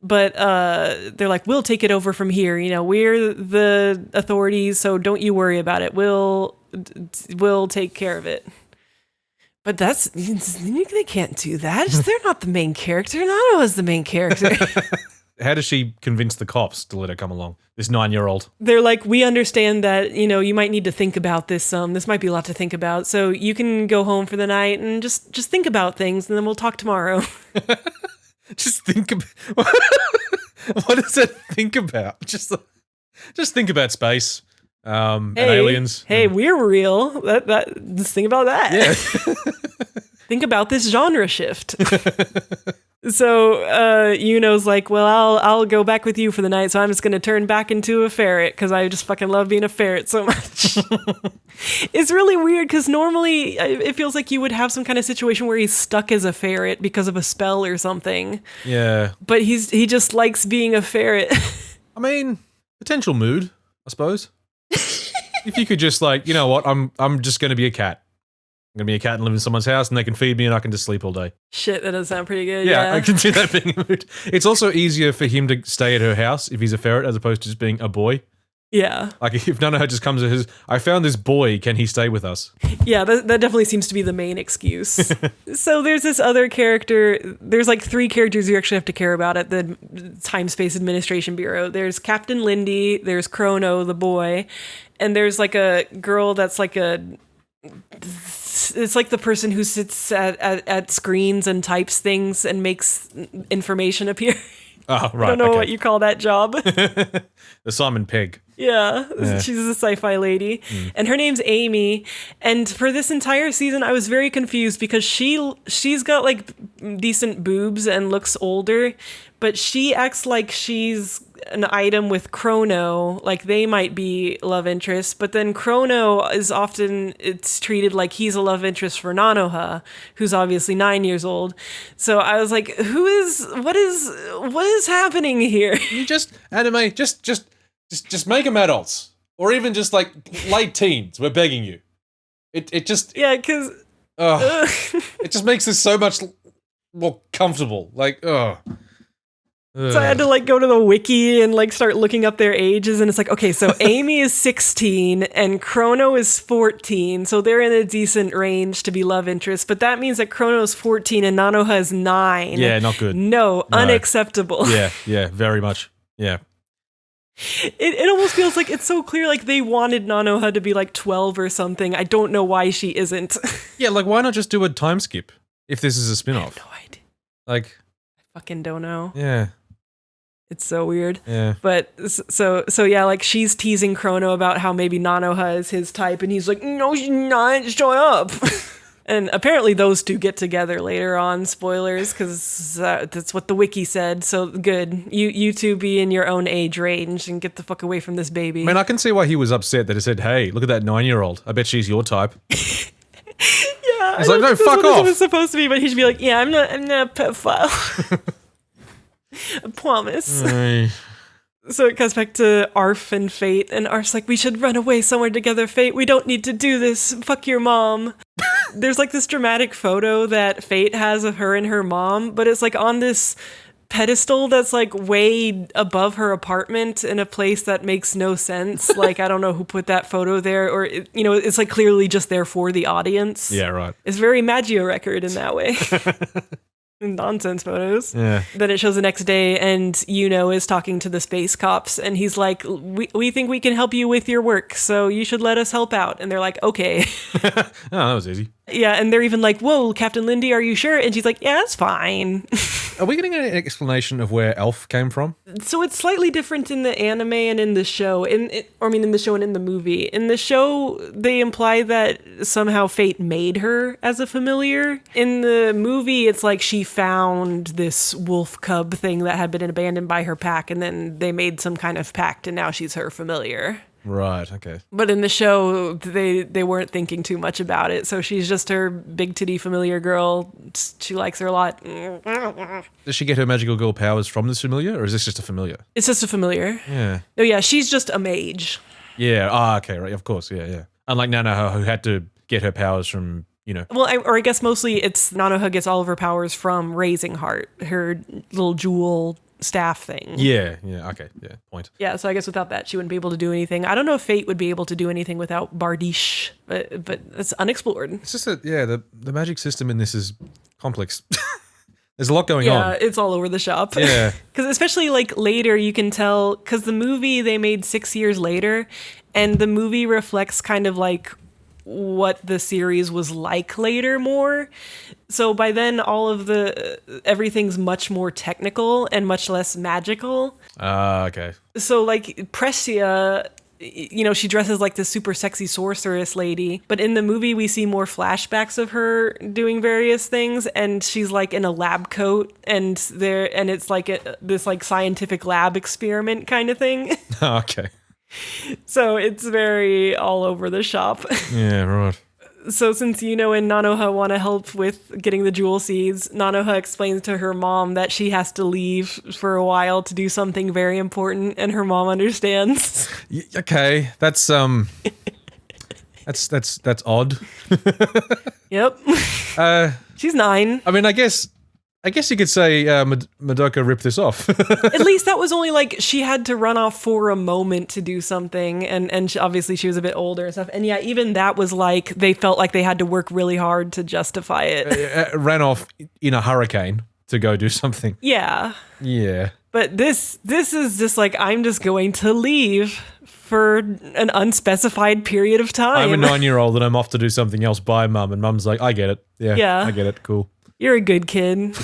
But they're like, we'll take it over from here. We're the authorities, so don't you worry about it. We'll take care of it. But they can't do that. They're not the main character. Nanoha's the main character. How does she convince the cops to let her come along? This 9-year-old. They're like, we understand that, you might need to think about this. This might be a lot to think about. So you can go home for the night and just think about things, and then we'll talk tomorrow. Just think about... What does that think about? Just think about space and aliens. Hey, we're real. Just think about that. Yeah. Think about this genre shift. So Yuno's like, well, I'll go back with you for the night, so I'm just going to turn back into a ferret because I just fucking love being a ferret so much. It's really weird because normally it feels like you would have some kind of situation where he's stuck as a ferret because of a spell or something. Yeah. But he just likes being a ferret. I mean, potential mood, I suppose. If you could just like, you know what, I'm just going to be a cat. I'm going to be a cat and live in someone's house, and they can feed me and I can just sleep all day. Shit, that does sound pretty good. Yeah, I can see that being a mood. It's also easier for him to stay at her house if he's a ferret as opposed to just being a boy. Yeah. Like if Nanoha just comes to his, I found this boy, can he stay with us? Yeah, that definitely seems to be the main excuse. So there's this other character, there's like 3 characters you actually have to care about at the Time Space Administration Bureau. There's Captain Lindy, there's Chrono, the boy, and there's like a girl that's like it's like the person who sits at screens and types things and makes information appear. Oh, right. I don't know what you call that job. The Simon Pegg. Yeah, she's a sci-fi lady. And her name's Amy. And for this entire season, I was very confused because she's got like decent boobs and looks older, but she acts like she's an item with Chrono, like they might be love interests, but then Chrono is often, it's treated like he's a love interest for Nanoha, who's obviously 9 years old. So I was like, what is happening here? You just, anime, just make them adults. Or even just like late teens, we're begging you. It just... Yeah, because... it just makes this so much more comfortable. Like, oh. So I had to like go to the wiki and like start looking up their ages, and it's like, okay, so Amy is 16 and Chrono is 14, so they're in a decent range to be love interests, but that means that Chrono's 14 and Nanoha is 9. Yeah, not good. No, unacceptable. Yeah, very much. Yeah. It almost feels like it's so clear like they wanted Nanoha to be like 12 or something. I don't know why she isn't. Yeah, like why not just do a time skip if this is a spin-off? I have no idea. Like, I fucking don't know. yeah. It's so weird. Yeah. But so yeah, like she's teasing Chrono about how maybe Nanoha is his type, and he's like, no, she's not, shut up. And apparently those two get together later on, spoilers, because that's what the wiki said. So good. You two be in your own age range and get the fuck away from this baby. I mean, I can see why he was upset that he said, hey, look at that 9-year-old. I bet she's your type. Yeah. He's like, no, fuck off. It was supposed to be, but he should be like, yeah, I'm not a pedophile. I promise. So it goes back to Arf and Fate, and Arf's like, we should run away somewhere together, Fate. We don't need to do this. Fuck your mom. There's like this dramatic photo that Fate has of her and her mom, but it's like on this pedestal that's like way above her apartment in a place that makes no sense. Like, I don't know who put that photo there, or, it's like clearly just there for the audience. Yeah, right. It's very Maggio record in that way. Nonsense photos. Yeah. Then it shows the next day, and is talking to the space cops, and he's like, we think we can help you with your work, so you should let us help out. And they're like, okay. Oh, that was easy. Yeah, and they're even like, whoa, Captain Lindy, are you sure? And she's like, yeah, it's fine. Are we getting an explanation of where Elf came from? So it's slightly different in the anime and in the show. In the show and in the movie. In the show, they imply that somehow Fate made her as a familiar. In the movie, it's like she found this wolf cub thing that had been abandoned by her pack, and then they made some kind of pact, and now she's her familiar. Right, okay. But in the show, they weren't thinking too much about it, so she's just her big titty familiar girl. She likes her a lot. Does she get her magical girl powers from this familiar, or is this just a familiar? It's just a familiar. Yeah. Oh yeah, she's just a mage. Yeah, okay, right, of course, yeah. Unlike Nanoha, who had to get her powers from, Well, I guess mostly it's Nanoha gets all of her powers from Raising Heart, her little jewel staff thing. Yeah, okay, yeah, point. Yeah, so I guess without that, she wouldn't be able to do anything. I don't know if Fate would be able to do anything without Bardiche, but it's unexplored. It's just that, the magic system in this is complex. There's a lot going on. Yeah, it's all over the shop. Yeah. Because especially like later, you can tell, because the movie they made 6 years later, and the movie reflects kind of like what the series was like later more. So by then, everything's much more technical and much less magical. Okay. So like Precia, she dresses like this super sexy sorceress lady, but in the movie we see more flashbacks of her doing various things, and she's like in a lab coat, and it's like this like scientific lab experiment kind of thing. Okay. So it's very all over the shop. Yeah, right. So since and Nanoha want to help with getting the jewel seeds, Nanoha explains to her mom that she has to leave for a while to do something very important, and her mom understands. Okay, that's that's odd. Yep. She's 9. I mean, I guess you could say Madoka ripped this off. At least that was only like she had to run off for a moment to do something, and obviously she was a bit older and stuff. And yeah, even that was like they felt like they had to work really hard to justify it. Ran off in a hurricane to go do something. Yeah. Yeah. But this is just like, I'm just going to leave for an unspecified period of time. I'm a 9-year-old and I'm off to do something else. Bye, Mum. And Mum's like, I get it. Yeah. I get it. Cool. You're a good kid.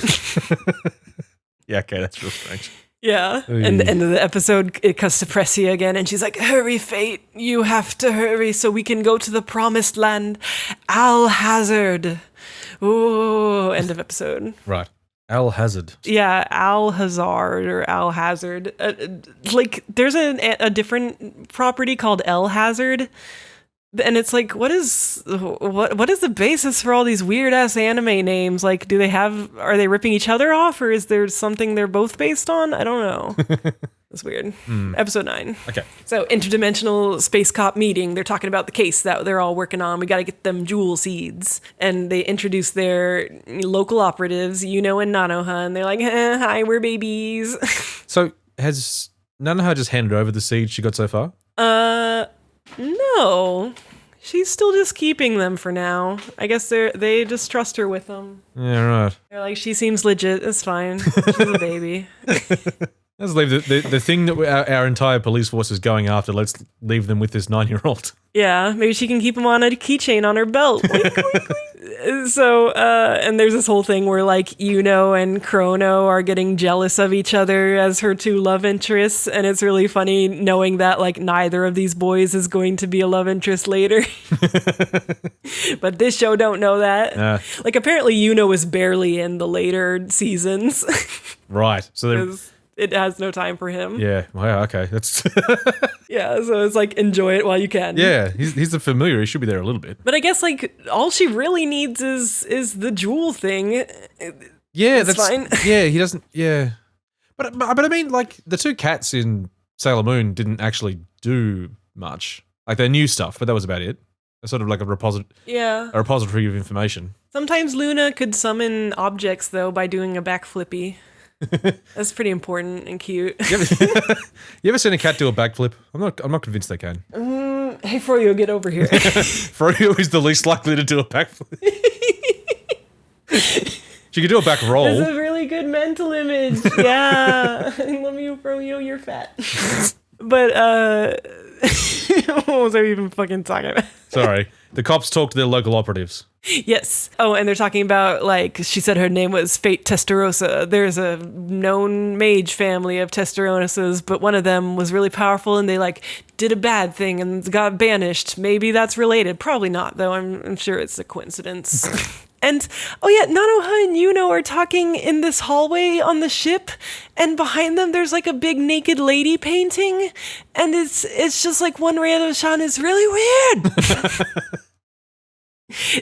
Yeah, okay, that's real strange. Yeah. And the end of the episode, it cuts to Precia again, and she's like, hurry, Fate. You have to hurry so we can go to the promised land. Al Hazard. Ooh, end of episode. Right. Al Hazard. Yeah, Al Hazard or Al Hazard. Like, there's a different property called El Hazard And it's like, what is the basis for all these weird ass anime names? Like, are they ripping each other off, or is there something they're both based on? I don't know. It's weird. Episode 9. Okay. So, interdimensional space cop meeting. They're talking about the case that they're all working on. We got to get them jewel seeds. And they introduce their local operatives, and Nanoha, and they're like, hi, we're babies. So, has Nanoha just handed over the seeds she got so far? No. She's still just keeping them for now. I guess they just trust her with them. Yeah, right. They're like, she seems legit. It's fine. She's a baby. Let's leave the thing that our entire police force is going after. Let's leave them with this 9-year-old. Yeah, maybe she can keep him on a keychain on her belt. Wink, wink, wink. So, and there's this whole thing where like Yuno and Chrono are getting jealous of each other as her two love interests, and it's really funny knowing that like neither of these boys is going to be a love interest later. But this show don't know that. Like apparently Yuno is barely in the later seasons. Right. So it has no time for him. Yeah. Wow. Okay. That's. Yeah. So it's like enjoy it while you can. Yeah. He's a familiar. He should be there a little bit. But I guess like all she really needs is the jewel thing. Yeah. That's fine. Yeah. He doesn't. Yeah. But I mean, like the two cats in Sailor Moon didn't actually do much. Like they knew stuff, but that was about it. They're sort of like a repository of information. Sometimes Luna could summon objects though by doing a backflippy. That's pretty important and cute. You ever seen a cat do a backflip? I'm not convinced they can. Hey Froyo, get over here. Froyo is the least likely to do a backflip. She could do a back roll. It's a really good mental image. Yeah. Let me Froyo, you're fat. But what was I even fucking talking about? Sorry. The cops talk to their local operatives. Yes. Oh, and they're talking about, like, she said her name was Fate Testarossa. There's a known mage family of Testarossas, but one of them was really powerful and they, like, did a bad thing and got banished. Maybe that's related. Probably not, though. I'm sure it's a coincidence. And, oh yeah, Nanoha and Yuno are talking in this hallway on the ship, and behind them there's like a big naked lady painting, and it's just like one random shot. It's really weird.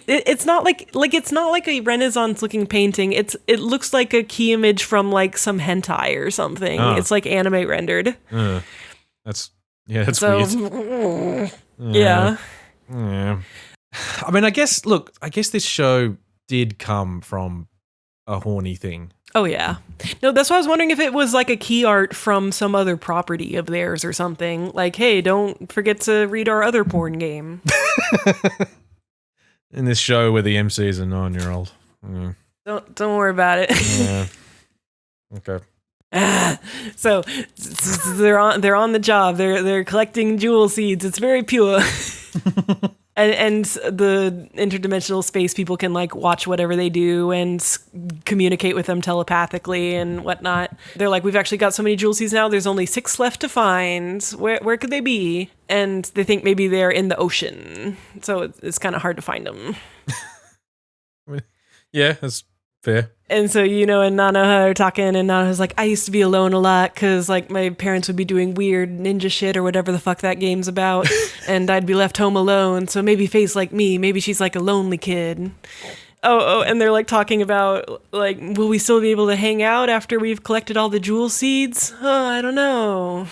It's not like it's not like a Renaissance looking painting. It looks like a key image from like some hentai or something. It's like anime rendered. That's weird. Yeah. Yeah. I mean, I guess this show did come from a horny thing. Oh, yeah. No, that's why I was wondering if it was like a key art from some other property of theirs or something. Like, hey, don't forget to read our other porn game. In this show where the MC is a 9-year-old. Mm. Don't worry about it. Yeah. Okay. So they're on the job. They're collecting jewel seeds. It's very pure. And the interdimensional space people can like watch whatever they do and communicate with them telepathically and whatnot. They're like, we've actually got so many jewel seeds now. There's only 6 left to find. Where could they be? And they think maybe they're in the ocean. So it's kind of hard to find them. Yeah, that's fair. And so, Yuno and Nanoha are talking, and Nanoha's like, I used to be alone a lot because, like, my parents would be doing weird ninja shit or whatever the fuck that game's about, and I'd be left home alone, so maybe Faye's like me. Maybe she's, like, a lonely kid. Oh, and they're, like, talking about, like, will we still be able to hang out after we've collected all the jewel seeds? Oh, I don't know.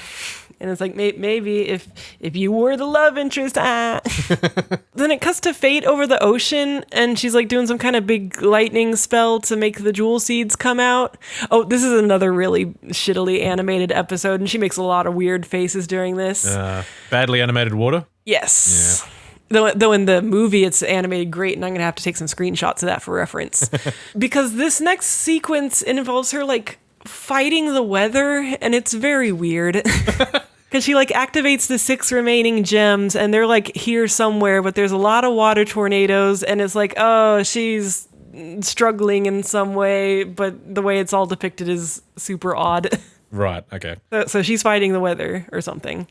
And it's like, maybe if you were the love interest, Then it cuts to Fate over the ocean, and she's like doing some kind of big lightning spell to make the jewel seeds come out. Oh, this is another really shittily animated episode, and she makes a lot of weird faces during this. Badly animated water? Yes. Yeah. Though in the movie it's animated great, and I'm going to have to take some screenshots of that for reference. Because this next sequence involves her like fighting the weather, and it's very weird. Because she like activates the 6 remaining gems, and they're like here somewhere, but there's a lot of water tornadoes, and it's like, oh, she's struggling in some way, but the way it's all depicted is super odd. Right, okay. So she's fighting the weather or something.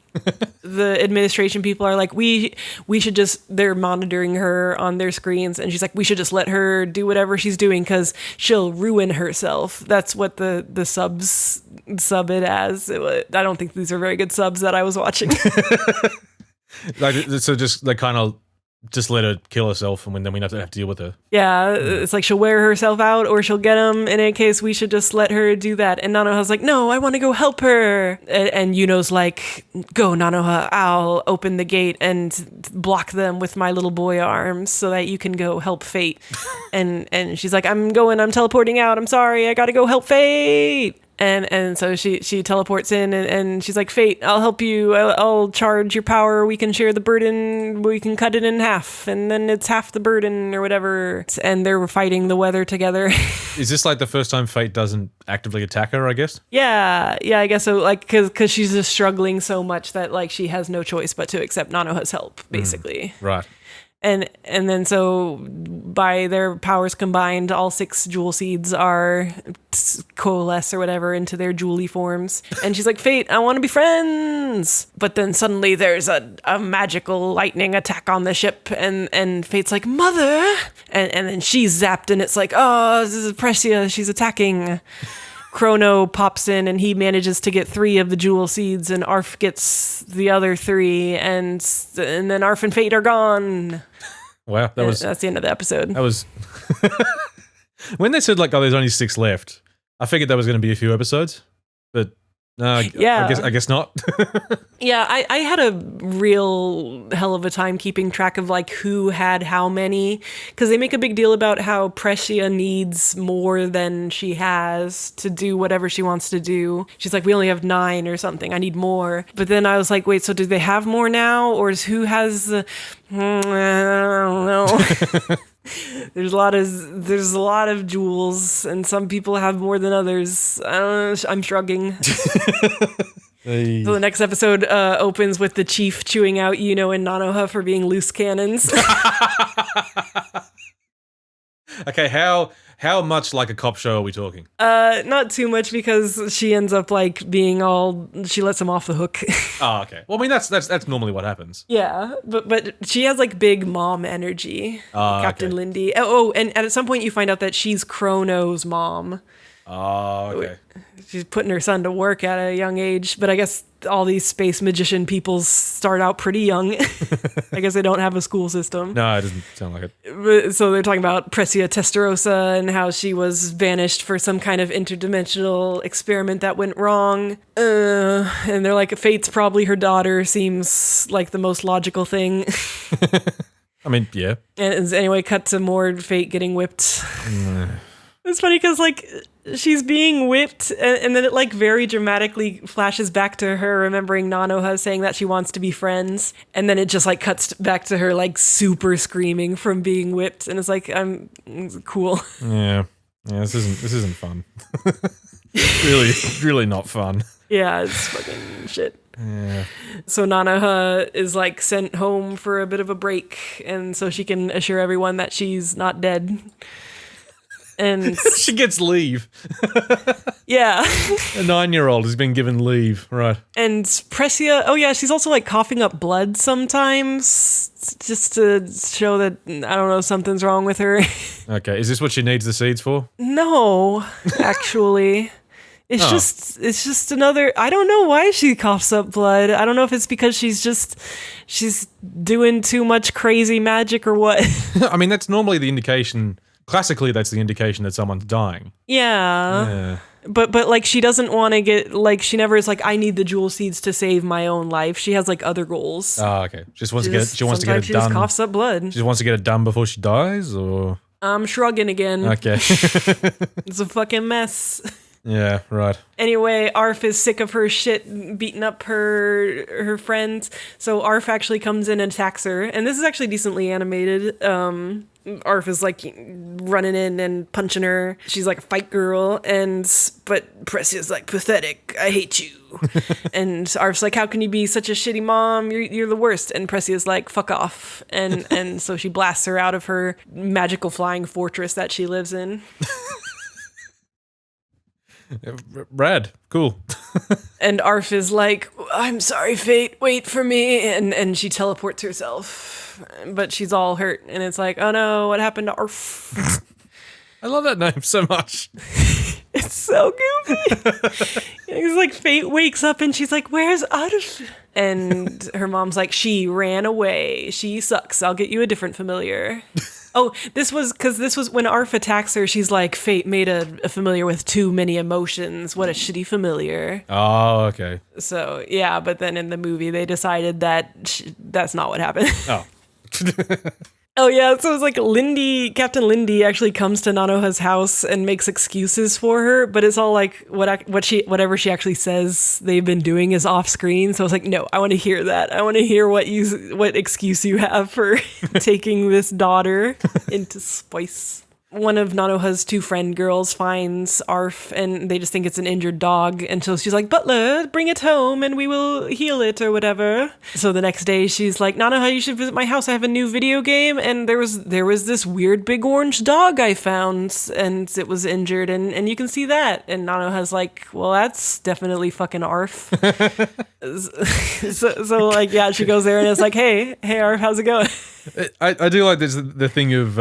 The administration people are like, we should just, they're monitoring her on their screens, and she's like, we should just let her do whatever she's doing because she'll ruin herself. That's what the subs sub it as. I don't think these are very good subs that I was watching. Like, so just they kind of just let her kill herself, and then we have to deal with her. Yeah, it's like she'll wear herself out or she'll get him. In any case, we should just let her do that. And Nanoha's like, no, I want to go help her. And Yuno's like, go, Nanoha, I'll open the gate and block them with my little boy arms so that you can go help Fate. and she's like, I'm teleporting out. I'm sorry, I gotta go help Fate. And so she teleports in and she's like, Fate, I'll help you. I'll charge your power. We can share the burden. We can cut it in half. And then it's half the burden or whatever. And they're fighting the weather together. Is this like the first time Fate doesn't actively attack her, I guess? Yeah, I guess so. Like, because she's just struggling so much that like she has no choice but to accept Nanoha's help, basically. Right. And then so by their powers combined, all 6 jewel seeds are coalesce or whatever into their jewelly forms. And she's like, Fate, I want to be friends. But then suddenly there's a magical lightning attack on the ship. And Fate's like, Mother. And then she's zapped and it's like, oh, this is Precia. She's attacking. Chrono pops in and he manages to get 3 of the jewel seeds and Arf gets the other 3 and then Arf and Fate are gone. Wow, that's the end of the episode. That was when they said like, oh, there's only 6 left. I figured there was going to be a few episodes, but yeah, I guess not. Yeah, I had a real hell of a time keeping track of like who had how many, because they make a big deal about how Precia needs more than she has to do whatever she wants to do. She's like, we only have 9 or something. I need more. But then I was like, wait, so do they have more now, or is who has the? I don't know. There's a lot of jewels, and some people have more than others. I don't know, I'm shrugging. Hey. So the next episode opens with the chief chewing out Yuno and Nanoha for being loose cannons. Okay, how much like a cop show are we talking? Not too much, because she ends up like being she lets him off the hook. Oh, okay. Well, I mean that's normally what happens. Yeah, but she has like big mom energy, Captain okay. Lindy. Oh, and at some point you find out that she's Chrono's mom. Oh, okay. She's putting her son to work at a young age, but I guess all these space magician people start out pretty young. I guess they don't have a school system. No, it doesn't sound like it. So they're talking about Precia Testarossa and how she was banished for some kind of interdimensional experiment that went wrong. And they're like, Fate's probably her daughter, seems like the most logical thing. I mean, yeah. And anyway, cut to more Fate getting whipped. It's funny because, like, she's being whipped, and then it, like, very dramatically flashes back to her remembering Nanoha saying that she wants to be friends, and then it just, like, cuts back to her, like, super screaming from being whipped, and it's like, cool. Yeah, this isn't fun. really not fun. Yeah, it's fucking shit. Yeah. So Nanoha is, like, sent home for a bit of a break, and so she can assure everyone that she's not dead. And she gets leave. Yeah. A 9-year-old has been given leave, right? And Precia, oh yeah, she's also like coughing up blood sometimes, just to show that, I don't know, something's wrong with her. Okay, is this what she needs the seeds for? No, actually. It's just another, I don't know why she coughs up blood. I don't know if it's because she's doing too much crazy magic or what. I mean, that's normally the indication. Classically, that's the indication that someone's dying. Yeah. But like, she doesn't want to get, like, she never is like, I need the jewel seeds to save my own life. She has like other goals. Oh, okay. She wants to get it done. She just coughs up blood. She wants to get it done before she dies, or? I'm shrugging again. Okay. It's a fucking mess. Yeah, right. Anyway, Arf is sick of her shit beating up her friends, so Arf actually comes in and attacks her, and this is actually decently animated. Arf is like running in and punching her. She's like a fight girl, but Precia's like, pathetic, I hate you. And Arf's like, how can you be such a shitty mom? You're the worst. And Precia's like, fuck off. And so she blasts her out of her magical flying fortress that she lives in. Rad. Cool. And Arf is like, I'm sorry, Fate, wait for me. And she teleports herself. But she's all hurt. And it's like, oh no, what happened to Arf? I love that name so much. It's so goofy. It's like Fate wakes up and she's like, where's Arf? And her mom's like, she ran away. She sucks. I'll get you a different familiar. Oh, this was when Arf attacks her, she's like, fate made a familiar with too many emotions. What a shitty familiar. Oh, okay. So, yeah, but then in the movie, they decided that that's not what happened. Oh. Oh, yeah, so it's like Captain Lindy actually comes to Nanoha's house and makes excuses for her, but it's all like whatever she actually says they've been doing is off screen. So I was like, no, I want to hear that. I want to hear what excuse you have for taking this daughter into spice. One of Nanoha's two friend girls finds Arf and they just think it's an injured dog. And so she's like, butler, bring it home and we will heal it or whatever. So the next day she's like, Nanoha, you should visit my house. I have a new video game. And there was this weird big orange dog I found and it was injured and you can see that. And Nanoha's like, well, that's definitely fucking Arf. so like, yeah, she goes there and it's like, hey Arf, how's it going? I do like this, the thing of,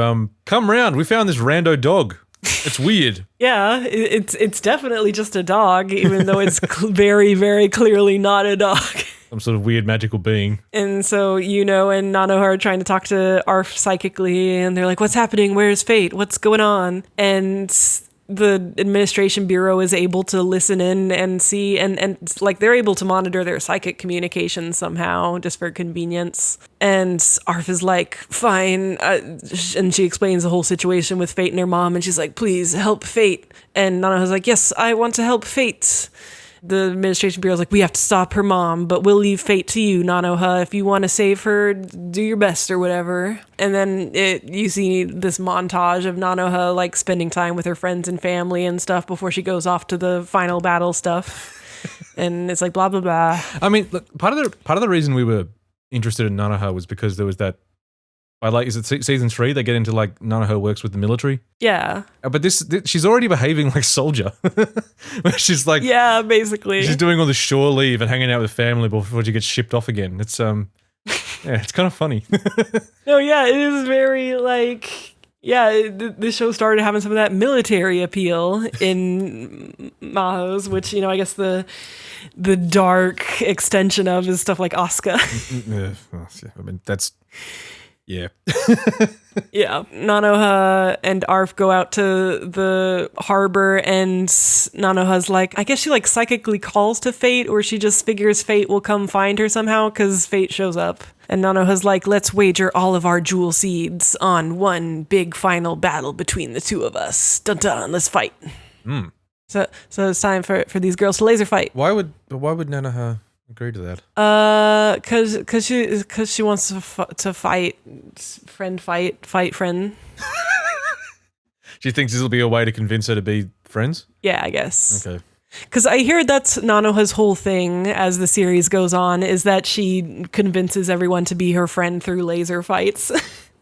come round, we found this rando dog. It's weird. Yeah, it's definitely just a dog, even though it's very, very clearly not a dog. Some sort of weird magical being. And so Yuno and Nanoha are trying to talk to Arf psychically, and they're like, what's happening? Where's Fate? What's going on? And the administration bureau is able to listen in and see and like they're able to monitor their psychic communications somehow just for convenience. And Arf is like, fine, and she explains the whole situation with Fate and her mom, and she's like, please help Fate. And Nanoha's like, yes, I want to help Fate. The administration bureau's like, we have to stop her mom, but we'll leave Fate to you, Nanoha. If you want to save her, do your best or whatever. And then you see this montage of Nanoha like spending time with her friends and family and stuff before she goes off to the final battle stuff. And it's like blah blah blah. I mean, look, part of the reason we were interested in Nanoha was because there was that. Is it season 3? They get into like Nanoha works with the military. Yeah. But she's already behaving like soldier. She's like, yeah, basically. She's doing all the shore leave and hanging out with family before she gets shipped off again. It's yeah, it's kind of funny. No, yeah, it is very like, yeah, this show started having some of that military appeal in Mahous, which, you know, I guess the dark extension of is stuff like Asuka. I mean, that's. Yeah. Yeah. Nanoha and Arf go out to the harbor and Nanoha's like, I guess she like psychically calls to Fate, or she just figures Fate will come find her somehow because Fate shows up. And Nanoha's like, let's wager all of our jewel seeds on one big final battle between the two of us. Dun dun, let's fight. Mm. So it's time for these girls to laser fight. Why would Nanoha agree to that? Cause she wants to fight friend. She thinks this will be a way to convince her to be friends? Yeah, I guess. Okay. Because I hear that's Nanoha's whole thing as the series goes on, is that she convinces everyone to be her friend through laser fights.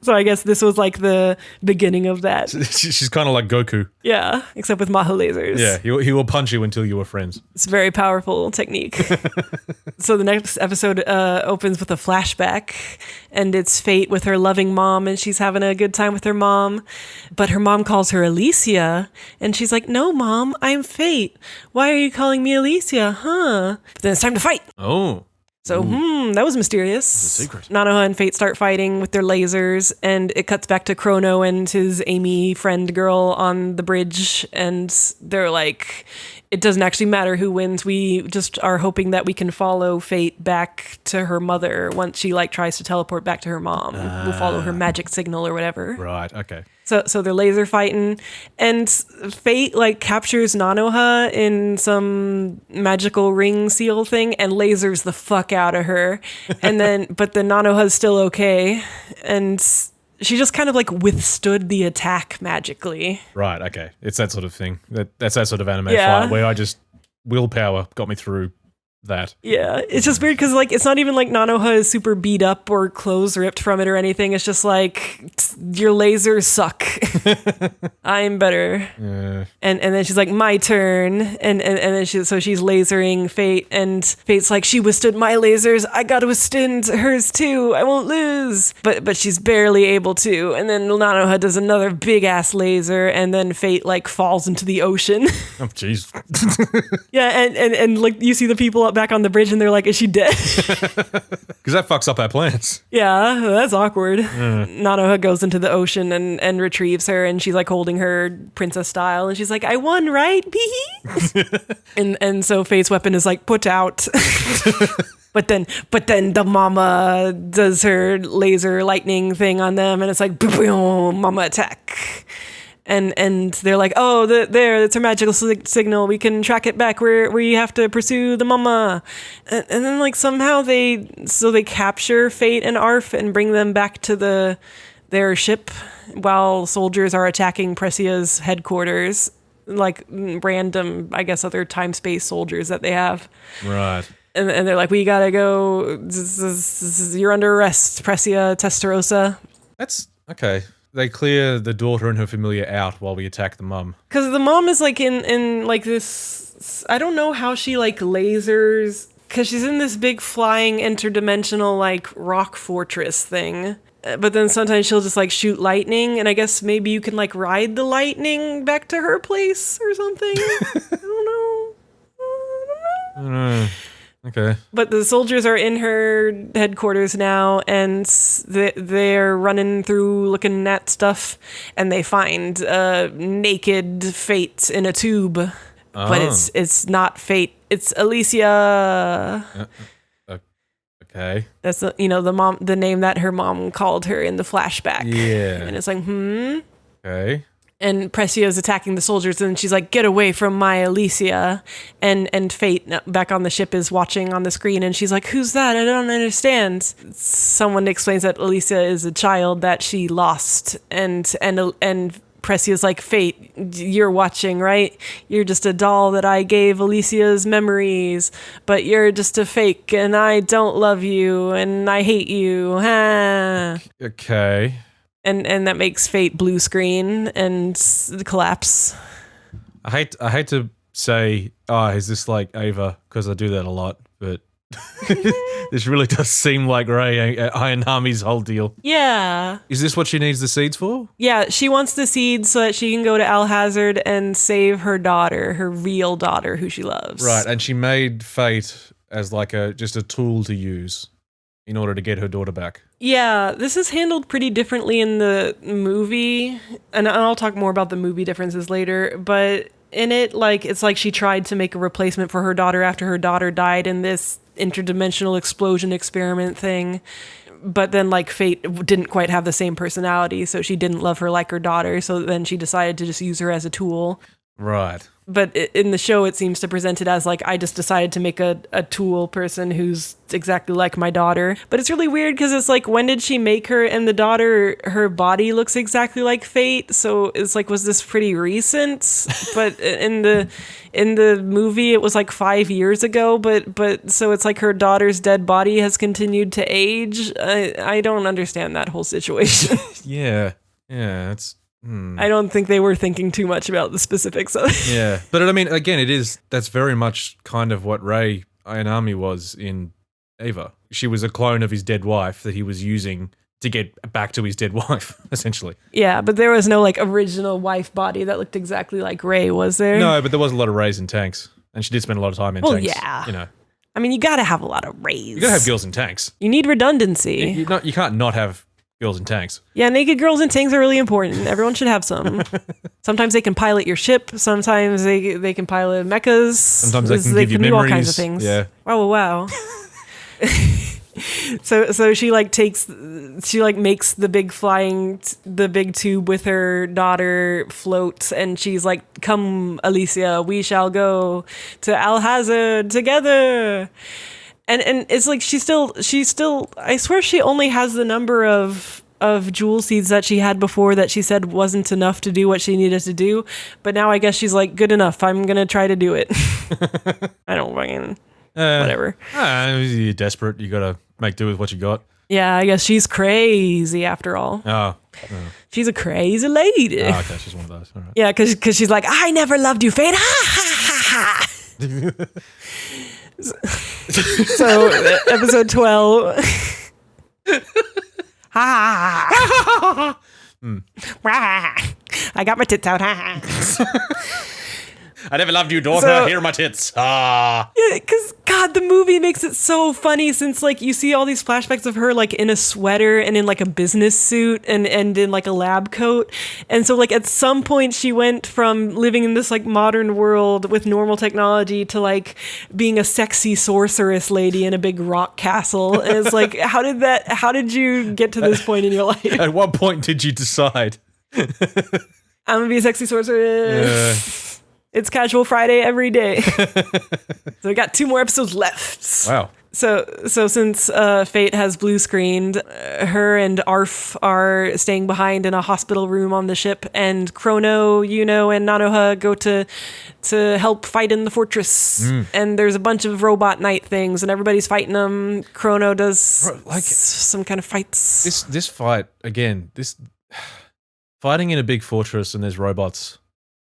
So I guess this was like the beginning of that. She's kind of like Goku. Yeah, except with Mahou lasers. Yeah, he will punch you until you are friends. It's a very powerful technique. So the next episode opens with a flashback, and it's Fate with her loving mom, and she's having a good time with her mom. But her mom calls her Alicia, and she's like, no, Mom, I'm Fate. Why are you calling me Alicia, huh? But then it's time to fight. Oh. So, that was mysterious. It's a secret. Nanoha and Fate start fighting with their lasers, and it cuts back to Chrono and his Amy friend girl on the bridge, and they're like, it doesn't actually matter who wins. We just are hoping that we can follow Fate back to her mother once she like tries to teleport back to her mom. We'll follow her magic signal or whatever. Right, okay. So they're laser fighting, and Fate like captures Nanoha in some magical ring seal thing and lasers the fuck out of her. And but then Nanoha's still okay, and she just kind of like withstood the attack magically. Right, okay. It's that sort of thing. That's that sort of anime fight where I just willpower got me through that. Yeah, it's just weird because like it's not even like Nanoha is super beat up or clothes ripped from it or anything. It's just like your lasers suck. I'm better. Yeah. And then she's like, my turn. And then she's lasering Fate, and Fate's like, she withstood my lasers, I gotta withstand hers too. I won't lose. But she's barely able to. And then Nanoha does another big ass laser, and then Fate like falls into the ocean. Oh jeez. Yeah, and like you see the people up back on the bridge and they're like, is she dead? Because that fucks up our plans. Yeah, that's awkward. Nanoha goes into the ocean and retrieves her, and she's like holding her princess style, and she's like, I won, right? and so Fate's weapon is like put out. But then the mama does her laser lightning thing on them, and it's like, boom, mama attack. And they're like, oh, there, it's a magical signal. We can track it back. We have to pursue the mama. And then like somehow they capture Fate and Arf and bring them back to their ship while soldiers are attacking Presia's headquarters, like random, I guess, other time-space soldiers that they have. Right. And they're like, we gotta go. You're under arrest, Presia Testarossa. That's okay. They clear the daughter and her familiar out while we attack the mum. Because the mom is like in like this, I don't know how she like lasers, because she's in this big flying interdimensional like rock fortress thing. But then sometimes she'll just like shoot lightning, and I guess maybe you can like ride the lightning back to her place or something. I don't know. I don't know. Okay. But the soldiers are in her headquarters now, and they're running through looking at stuff, and they find naked Fate in a tube. Oh. But it's not Fate. It's Alicia. Okay. That's the name that her mom called her in the flashback. Yeah. And it's like, Okay. And Presia is attacking the soldiers, and she's like, get away from my Alicia. And Fate back on the ship is watching on the screen, and she's like, who's that? I don't understand. Someone explains that Alicia is a child that she lost, and Presia's like, Fate, you're watching, right? You're just a doll that I gave Alicia's memories, but you're just a fake, and I don't love you, and I hate you. Ha. Okay. And that makes Fate blue screen and collapse. I hate to say, is this like Ava? Because I do that a lot, but this really does seem like Rei Ayanami's whole deal. Yeah. Is this what she needs the seeds for? Yeah, she wants the seeds so that she can go to Alhazard and save her daughter, her real daughter, who she loves. Right, and she made Fate as like just a tool to use in order to get her daughter back. Yeah, this is handled pretty differently in the movie, and I'll talk more about the movie differences later, but in it, like, it's like she tried to make a replacement for her daughter after her daughter died in this interdimensional explosion experiment thing, but then, like, Fate didn't quite have the same personality, so she didn't love her like her daughter, so then she decided to just use her as a tool. Right. But in the show, it seems to present it as like, I just decided to make a tool person who's exactly like my daughter. But it's really weird because it's like, when did she make her? And the daughter, her body looks exactly like Fate. So it's like, was this pretty recent? But in the movie, it was like 5 years ago. But so it's like her daughter's dead body has continued to age. I don't understand that whole situation. Yeah. It's... I don't think they were thinking too much about the specifics of it. Yeah, but I mean, again, that's very much kind of what Rei Ayanami was in Ava. She was a clone of his dead wife that he was using to get back to his dead wife, essentially. Yeah, but there was no like original wife body that looked exactly like Rei, was there? No, but there was a lot of Reis in tanks, and she did spend a lot of time in tanks. Yeah. You know. I mean, you gotta have a lot of Reis. You gotta have girls in tanks. You need redundancy. You can't not have girls in tanks. Yeah, naked girls in tanks are really important. Everyone should have some. Sometimes they can pilot your ship. Sometimes they can pilot mechas. Sometimes they can give you do memories. all kinds of things. Yeah. Wow. So she makes the big tube with her daughter float, and she's like, come, Alicia, we shall go to Alhazard together. And it's like she's still I swear she only has the number of jewel seeds that she had before that she said wasn't enough to do what she needed to do, but now I guess she's like, good enough, I'm gonna try to do it. I don't fucking whatever. You're desperate, you gotta make do with what you got. Yeah, I guess she's crazy after all. Oh. She's a crazy lady. Oh, okay, she's one of those. All right. Yeah, because she's like, I never loved you, Fate. Ha ha ha ha. So episode 12. I got my tits out. I never loved you, daughter. So- Here are my tits. Ah. Yeah, because God, the movie makes it so funny since like you see all these flashbacks of her like in a sweater and in like a business suit and in like a lab coat. And so like at some point she went from living in this like modern world with normal technology to like being a sexy sorceress lady in a big rock castle. And it's like, how did you get to this point in your life? At what point did you decide? I'm gonna be a sexy sorceress. It's Casual Friday every day. So we got 2 more episodes left. Wow. So since Fate has blue screened, her and Arf are staying behind in a hospital room on the ship, and Chrono, Yuno, and Nanoha go to help fight in the fortress. And there's a bunch of robot knight things, and everybody's fighting them. Chrono does some kind of fights. This fight again. This fighting in a big fortress and there's robots.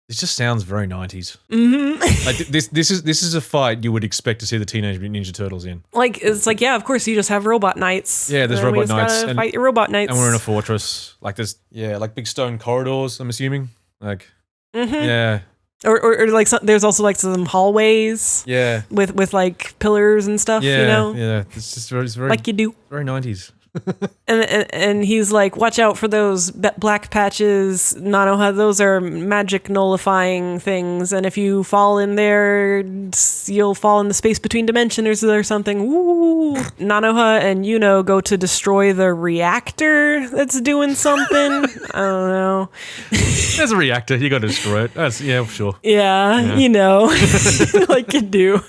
This just sounds very 90s. Mm-hmm. Like this is a fight you would expect to see the Teenage Mutant Ninja Turtles in. Like it's like, yeah, of course you just have robot knights. Yeah, there's and robot we just knights gotta fight your robot knights. And we're in a fortress. Like there's like big stone corridors, I'm assuming. Like yeah. Or like there's also like some hallways. Yeah. With like pillars and stuff, Yeah, you know? Yeah. It's very like you do. Very 90s. And he's like, watch out for those black patches, Nanoha. Those are magic nullifying things, and if you fall in there, you'll fall in the space between dimensions or something. Ooh. Nanoha and Yuno go to destroy the reactor that's doing something. I don't know. There's a reactor. You got to destroy it. Yeah, sure. Yeah, you know, like you do.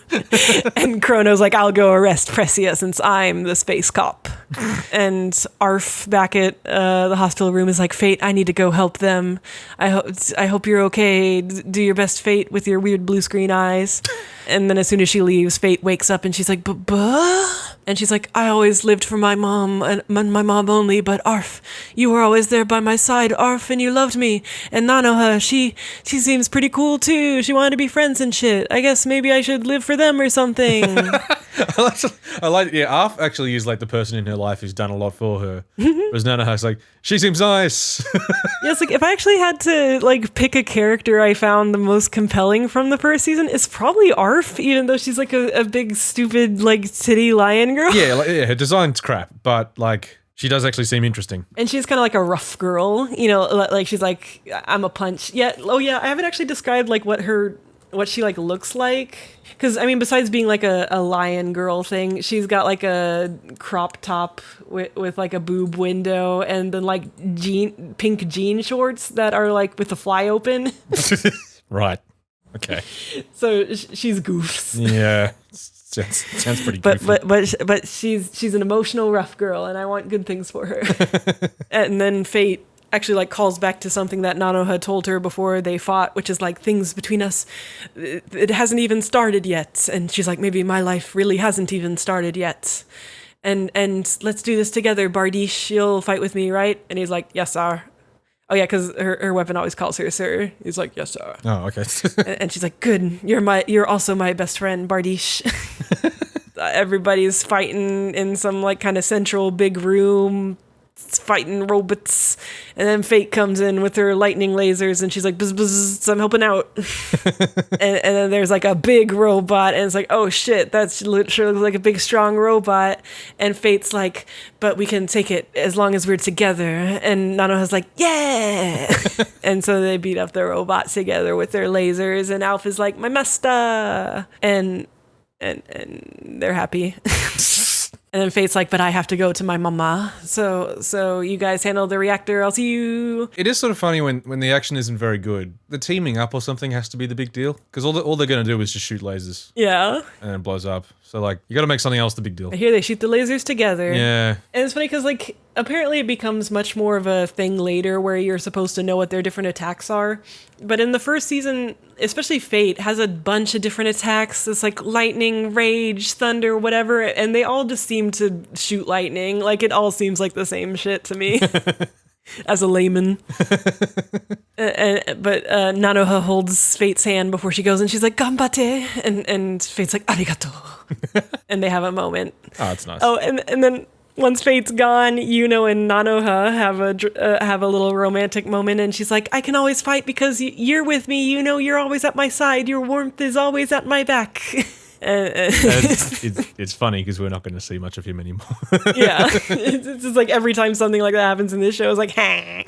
And Chrono's like, I'll go arrest Precia since I'm the space cop. And Arf back at the hospital room is like, Fate, I need to go help them. I hope you're okay. Do your best, Fate, with your weird blue screen eyes. And then as soon as she leaves, Fate wakes up and she's like, Buh? And she's like, I always lived for my mom and my mom only, but Arf, you were always there by my side, Arf, and you loved me. And Nanoha, she seems pretty cool too. She wanted to be friends and shit. I guess maybe I should live for them or something. I like Arf actually is like the person in her life who's done a lot for her. Whereas Nanoha's like, she seems nice. Yeah, it's like if I actually had to like pick a character I found the most compelling from the first season, it's probably Arf, even though she's like a big stupid like titty lion girl. Yeah, her design's crap, but like she does actually seem interesting. And she's kind of like a rough girl, you know, like she's like, I'm a punch. Yeah, oh yeah, I haven't actually described like what she like looks like, because I mean besides being like a lion girl thing, she's got like a crop top with like a boob window, and then like pink jean shorts that are like with the fly open. Right. Okay. So she's goofs. Yeah. Sounds pretty goofy. But she's an emotional rough girl, and I want good things for her. And then Fate actually like calls back to something that Nanoha told her before they fought, which is like, things between us, it hasn't even started yet. And she's like, maybe my life really hasn't even started yet. And let's do this together, Bardiche. You'll fight with me, right? And he's like, yes, sir. Oh yeah, because her weapon always calls her sir. He's like, yes, sir. Oh, okay. And she's like, good. You're also my best friend, Bardiche. Everybody's fighting in some like kind of central big room. Fighting robots, and then Fate comes in with her lightning lasers, and she's like, buzz, buzz, I'm helping out. and then there's like a big robot, and it's like, oh shit, that's literally looks like a big strong robot. And Fate's like, but we can take it as long as we're together. And Nanoha's like, yeah. And so they beat up the robots together with their lasers, and Alf is like, my master, and they're happy. And then Fate's like, but I have to go to my mama. So you guys handle the reactor. I'll see you. It is sort of funny when the action isn't very good. The teaming up or something has to be the big deal. Because all they're going to do is just shoot lasers. Yeah. And it blows up. So, like, you got to make something else the big deal. I hear they shoot the lasers together. Yeah. And it's funny because, like, apparently it becomes much more of a thing later where you're supposed to know what their different attacks are. But in the first season, especially Fate has a bunch of different attacks. It's like lightning, rage, thunder, whatever. And they all just seem to shoot lightning. Like, it all seems like the same shit to me. As a layman. But Nanoha holds Fate's hand before she goes, and she's like, Ganbate! And Fate's like, arigato. And they have a moment. Oh, that's nice. Oh, and then Once Fate's gone, Yuno and Nanoha have a little romantic moment, and she's like, I can always fight because you're with me, you're always at my side, your warmth is always at my back. It's funny because we're not going to see much of him anymore. Yeah, it's just like every time something like that happens in this show, it's like, ha.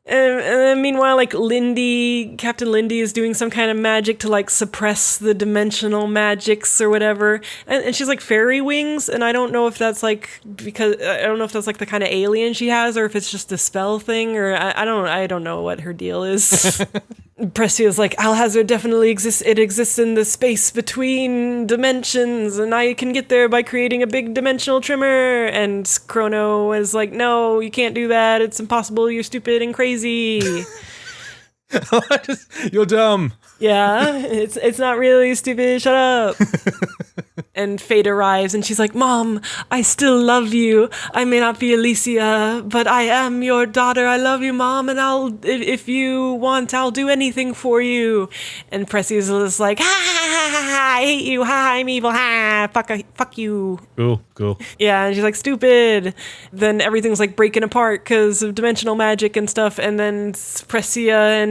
And then meanwhile, like Captain Lindy is doing some kind of magic to like suppress the dimensional magics or whatever, and she's like fairy wings, and I don't know if that's like the kind of alien she has, or if it's just a spell thing, or I don't know what her deal is. Precia's like, Alhazard definitely exists. It exists in the space between dimensions, and I can get there by creating a big dimensional trimmer. And Chrono is like, no, you can't do that. It's impossible. You're stupid and crazy. You're dumb. Yeah, it's not really stupid. Shut up. And Fate arrives, and she's like, Mom, I still love you. I may not be Alicia, but I am your daughter. I love you, Mom, and if you want, I'll do anything for you. And Precia's just like, ha, ha, ha, ha, ha, I hate you. Ha, I'm evil. Ha, fuck you. Cool. Yeah, and she's like, stupid. Then everything's like breaking apart because of dimensional magic and stuff, and then Precia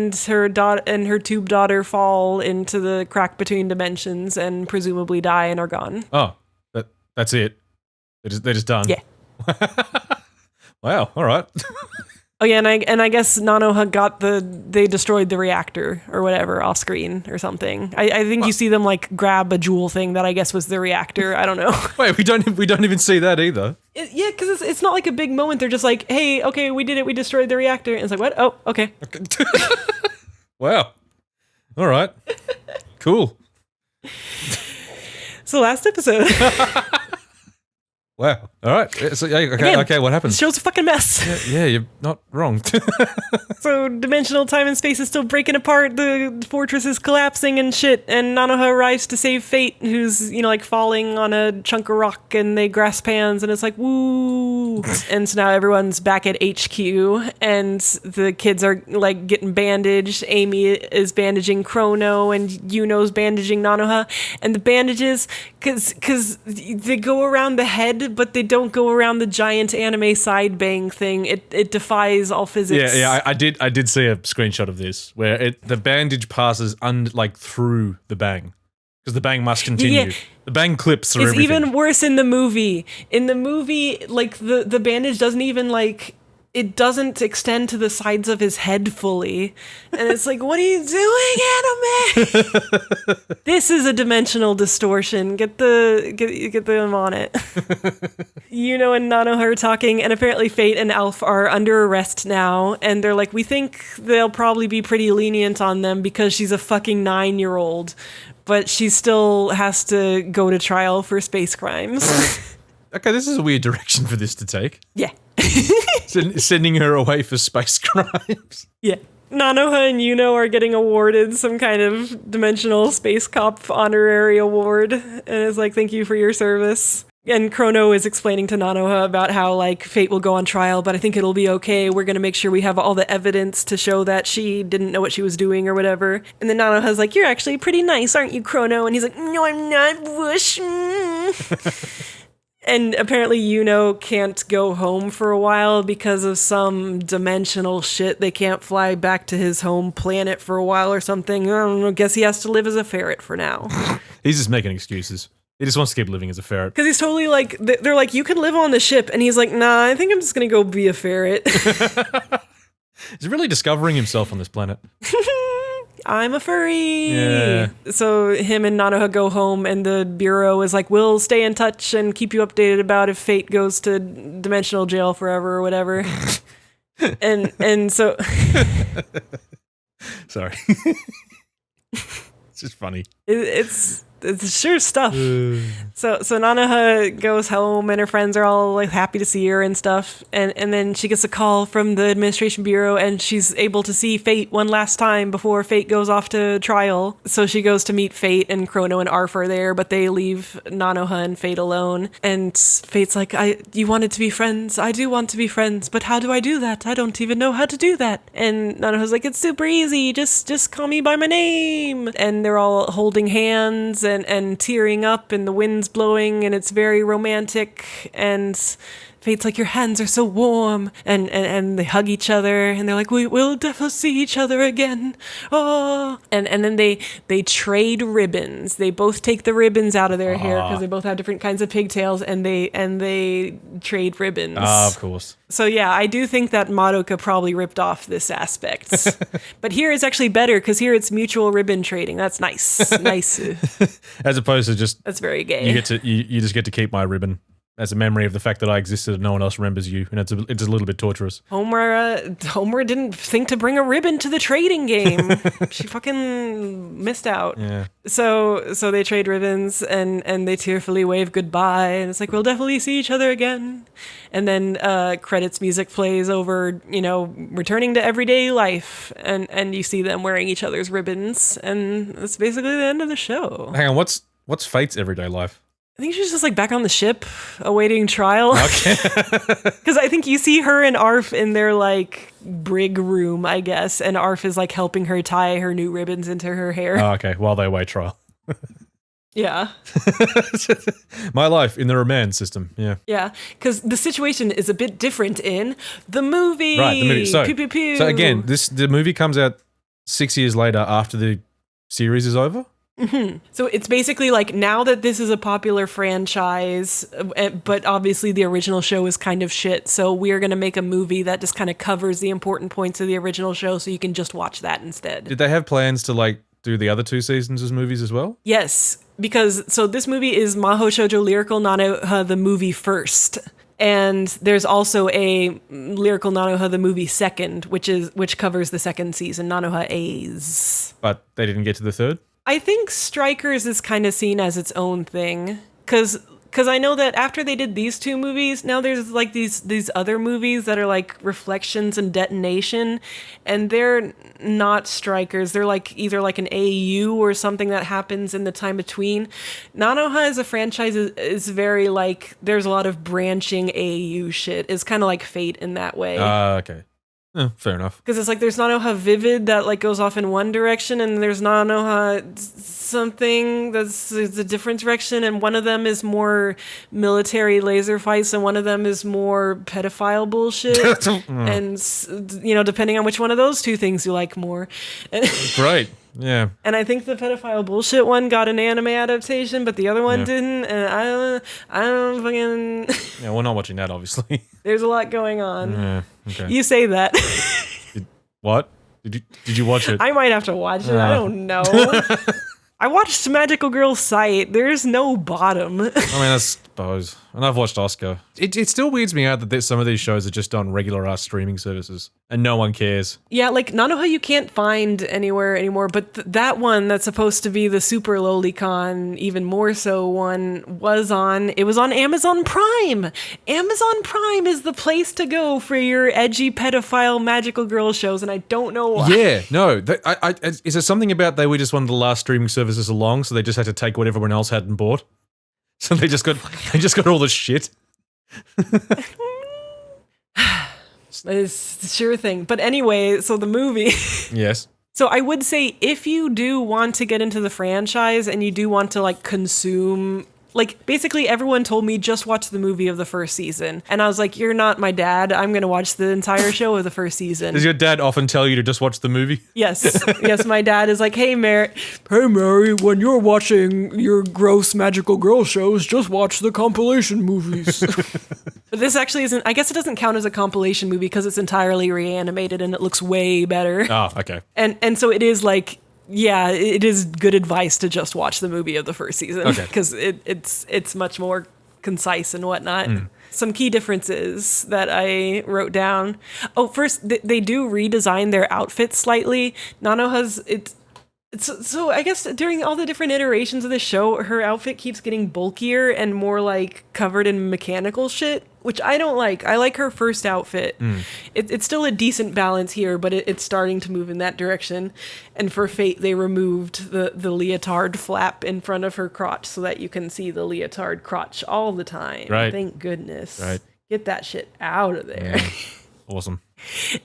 and her tube daughter fall into the crack between dimensions and presumably die and are gone. Oh, that's it. They're just done. Yeah. Wow. All right. Oh yeah, and I guess Nanoha they destroyed the reactor or whatever off screen or something. I think you see them like grab a jewel thing that I guess was the reactor. I don't know. Wait, we don't even see that either. Yeah, because it's not like a big moment. They're just like, hey, okay, we did it. We destroyed the reactor. And it's like, what? Oh, okay. Wow. All right. Cool. So last episode. Wow. All right. So, okay, what happens? The show's a fucking mess. Yeah, you're not wrong. So dimensional time and space is still breaking apart. The fortress is collapsing and shit. And Nanoha arrives to save Fate, who's, like falling on a chunk of rock, and they grasp hands, and it's like, woo. And so now everyone's back at HQ, and the kids are like getting bandaged. Amy is bandaging Chrono, and Yuno's bandaging Nanoha. And the bandages, because they go around the head, but they don't go around the giant anime side bang thing. It defies all physics. Yeah, I did see a screenshot of this where the bandage passes through the bang, because the bang must continue. Yeah. The bang clips through everything. It's even worse in the movie. In the movie, like the bandage doesn't even it doesn't extend to the sides of his head fully. And it's like, what are you doing, anime? This is a dimensional distortion. Get them on it. Yuno and Nanoha are talking, and apparently Fate and Alf are under arrest now. And they're like, we think they'll probably be pretty lenient on them because she's a fucking 9-year-old. But she still has to go to trial for space crimes. Okay, this is a weird direction for this to take. Yeah. Sending her away for space crimes. Yeah. Nanoha and Yuno are getting awarded some kind of dimensional space cop honorary award. And it's like, thank you for your service. And Chrono is explaining to Nanoha about how, Fate will go on trial, but I think it'll be okay. We're going to make sure we have all the evidence to show that she didn't know what she was doing or whatever. And then Nanoha's like, you're actually pretty nice, aren't you, Chrono? And he's like, no, I'm not, whoosh. And apparently Yuno can't go home for a while because of some dimensional shit. They can't fly back to his home planet for a while or something. I don't know, guess he has to live as a ferret for now. He's just making excuses. He just wants to keep living as a ferret. Because he's totally they're like, you can live on the ship. And he's like, nah, I think I'm just going to go be a ferret. He's really discovering himself on this planet. I'm a furry. Yeah. So him and Nanoha go home, and the bureau is like, we'll stay in touch and keep you updated about if Fate goes to dimensional jail forever or whatever. and so sorry. It's just funny. It's sure stuff. So Nanoha goes home, and her friends are all happy to see her and stuff. And then she gets a call from the administration bureau, and she's able to see Fate one last time before Fate goes off to trial. So she goes to meet Fate, and Chrono and Arf are there, but they leave Nanoha and Fate alone. And Fate's like, you wanted to be friends. I do want to be friends, but how do I do that? I don't even know how to do that. And Nanoha's like, it's super easy. Just call me by my name. And they're all holding holding hands and tearing up, and the wind's blowing, and it's very romantic. And Fate's like, your hands are so warm, and they hug each other, and they're like, we'll definitely see each other again. Oh, and then they trade ribbons. They both take the ribbons out of their hair because they both have different kinds of pigtails, and they trade ribbons. Ah, of course. So yeah, I do think that Madoka probably ripped off this aspect. But here it's actually better because here it's mutual ribbon trading. That's nice. Nice. As opposed to just That's very gay. you just get to keep my ribbon as a memory of the fact that I existed and no one else remembers you, and it's a little bit torturous. Homer didn't think to bring a ribbon to the trading game. She fucking missed out. Yeah. So they trade ribbons and they tearfully wave goodbye, and it's like, we'll definitely see each other again. And then credits music plays over, returning to everyday life, and you see them wearing each other's ribbons, and that's basically the end of the show. Hang on, what's Fate's everyday life? I think she's just like back on the ship awaiting trial. Okay. Because I think you see her and Arf in their like brig room, I guess, and Arf is like helping her tie her new ribbons into her hair. Oh, okay, while they await trial. Yeah. My life in the remand system, yeah. Yeah, because the situation is a bit different in the movie. Right, the movie. So, pew, pew, pew. so again, the movie comes out 6 years later after the series is over? Mm-hmm. So it's basically like, now that this is a popular franchise, but obviously the original show is kind of shit, so we're going to make a movie that just kind of covers the important points of the original show so you can just watch that instead. Did they have plans to like do the other 2 seasons as movies as well? Yes, because so this movie is Mahou Shoujo Lyrical Nanoha the movie first. And there's also a Lyrical Nanoha the movie second, which covers the second season, Nanoha A's. But they didn't get to the third? I think Strikers is kind of seen as its own thing, because I know that after they did these 2 movies, now there's like these other movies that are like Reflections and Detonation, and they're not Strikers. They're like either like an AU or something that happens in the time between. Nanoha as a franchise is very like, there's a lot of branching AU shit. It's kind of like Fate in that way. Okay. Fair enough. Because it's like there's Nanoha Vivid that like goes off in one direction, and there's Nanoha something that's a different direction, and one of them is more military laser fights, and one of them is more pedophile bullshit. And depending on which one of those 2 things you like more. Right. Yeah. And I think the pedophile bullshit one got an anime adaptation, but the other one didn't. And I don't fucking. Yeah, we're not watching that, obviously. There's a lot going on. Yeah. Okay. You say that. What? Did you watch it? I might have to watch it. I don't know. I watched Magical Girl Sight. There's no bottom. I mean, I suppose. And I've watched Oscar. It still weirds me out that some of these shows are just on regular-ass streaming services, and no one cares. Yeah, like Nanoha you can't find anywhere anymore, but that one that's supposed to be the super lolicon, even more so one, it was on Amazon Prime. Amazon Prime is the place to go for your edgy pedophile magical girl shows, and I don't know why. Yeah, no. Is there something about they were just one of the last streaming services along, so they just had to take what everyone else hadn't bought? So they just got all the shit. It's the sure thing. But anyway, so the movie. Yes. So I would say if you do want to get into the franchise and you do want to like consume, like basically everyone told me just watch the movie of the first season. And I was like, you're not my dad. I'm going to watch the entire show of the first season. Does your dad often tell you to just watch the movie? Yes. Yes, my dad is like, hey, Mary, when you're watching your gross magical girl shows, just watch the compilation movies. But this actually isn't, I guess it doesn't count as a compilation movie because it's entirely reanimated and it looks way better. Oh, okay. And so it is like, yeah, it is good advice to just watch the movie of the first season because it's much more concise and whatnot. Some key differences that I wrote down. Oh, first, they do redesign their outfits slightly. Nanoha's, so I guess during all the different iterations of the show, her outfit keeps getting bulkier and more like covered in mechanical shit, which I don't like. I like her first outfit. It's still a decent balance here, but it's starting to move in that direction. And for Fate, they removed the leotard flap in front of her crotch so that you can see the leotard crotch all the time. Right. Thank goodness. Right. Get that shit out of there. Yeah. Awesome.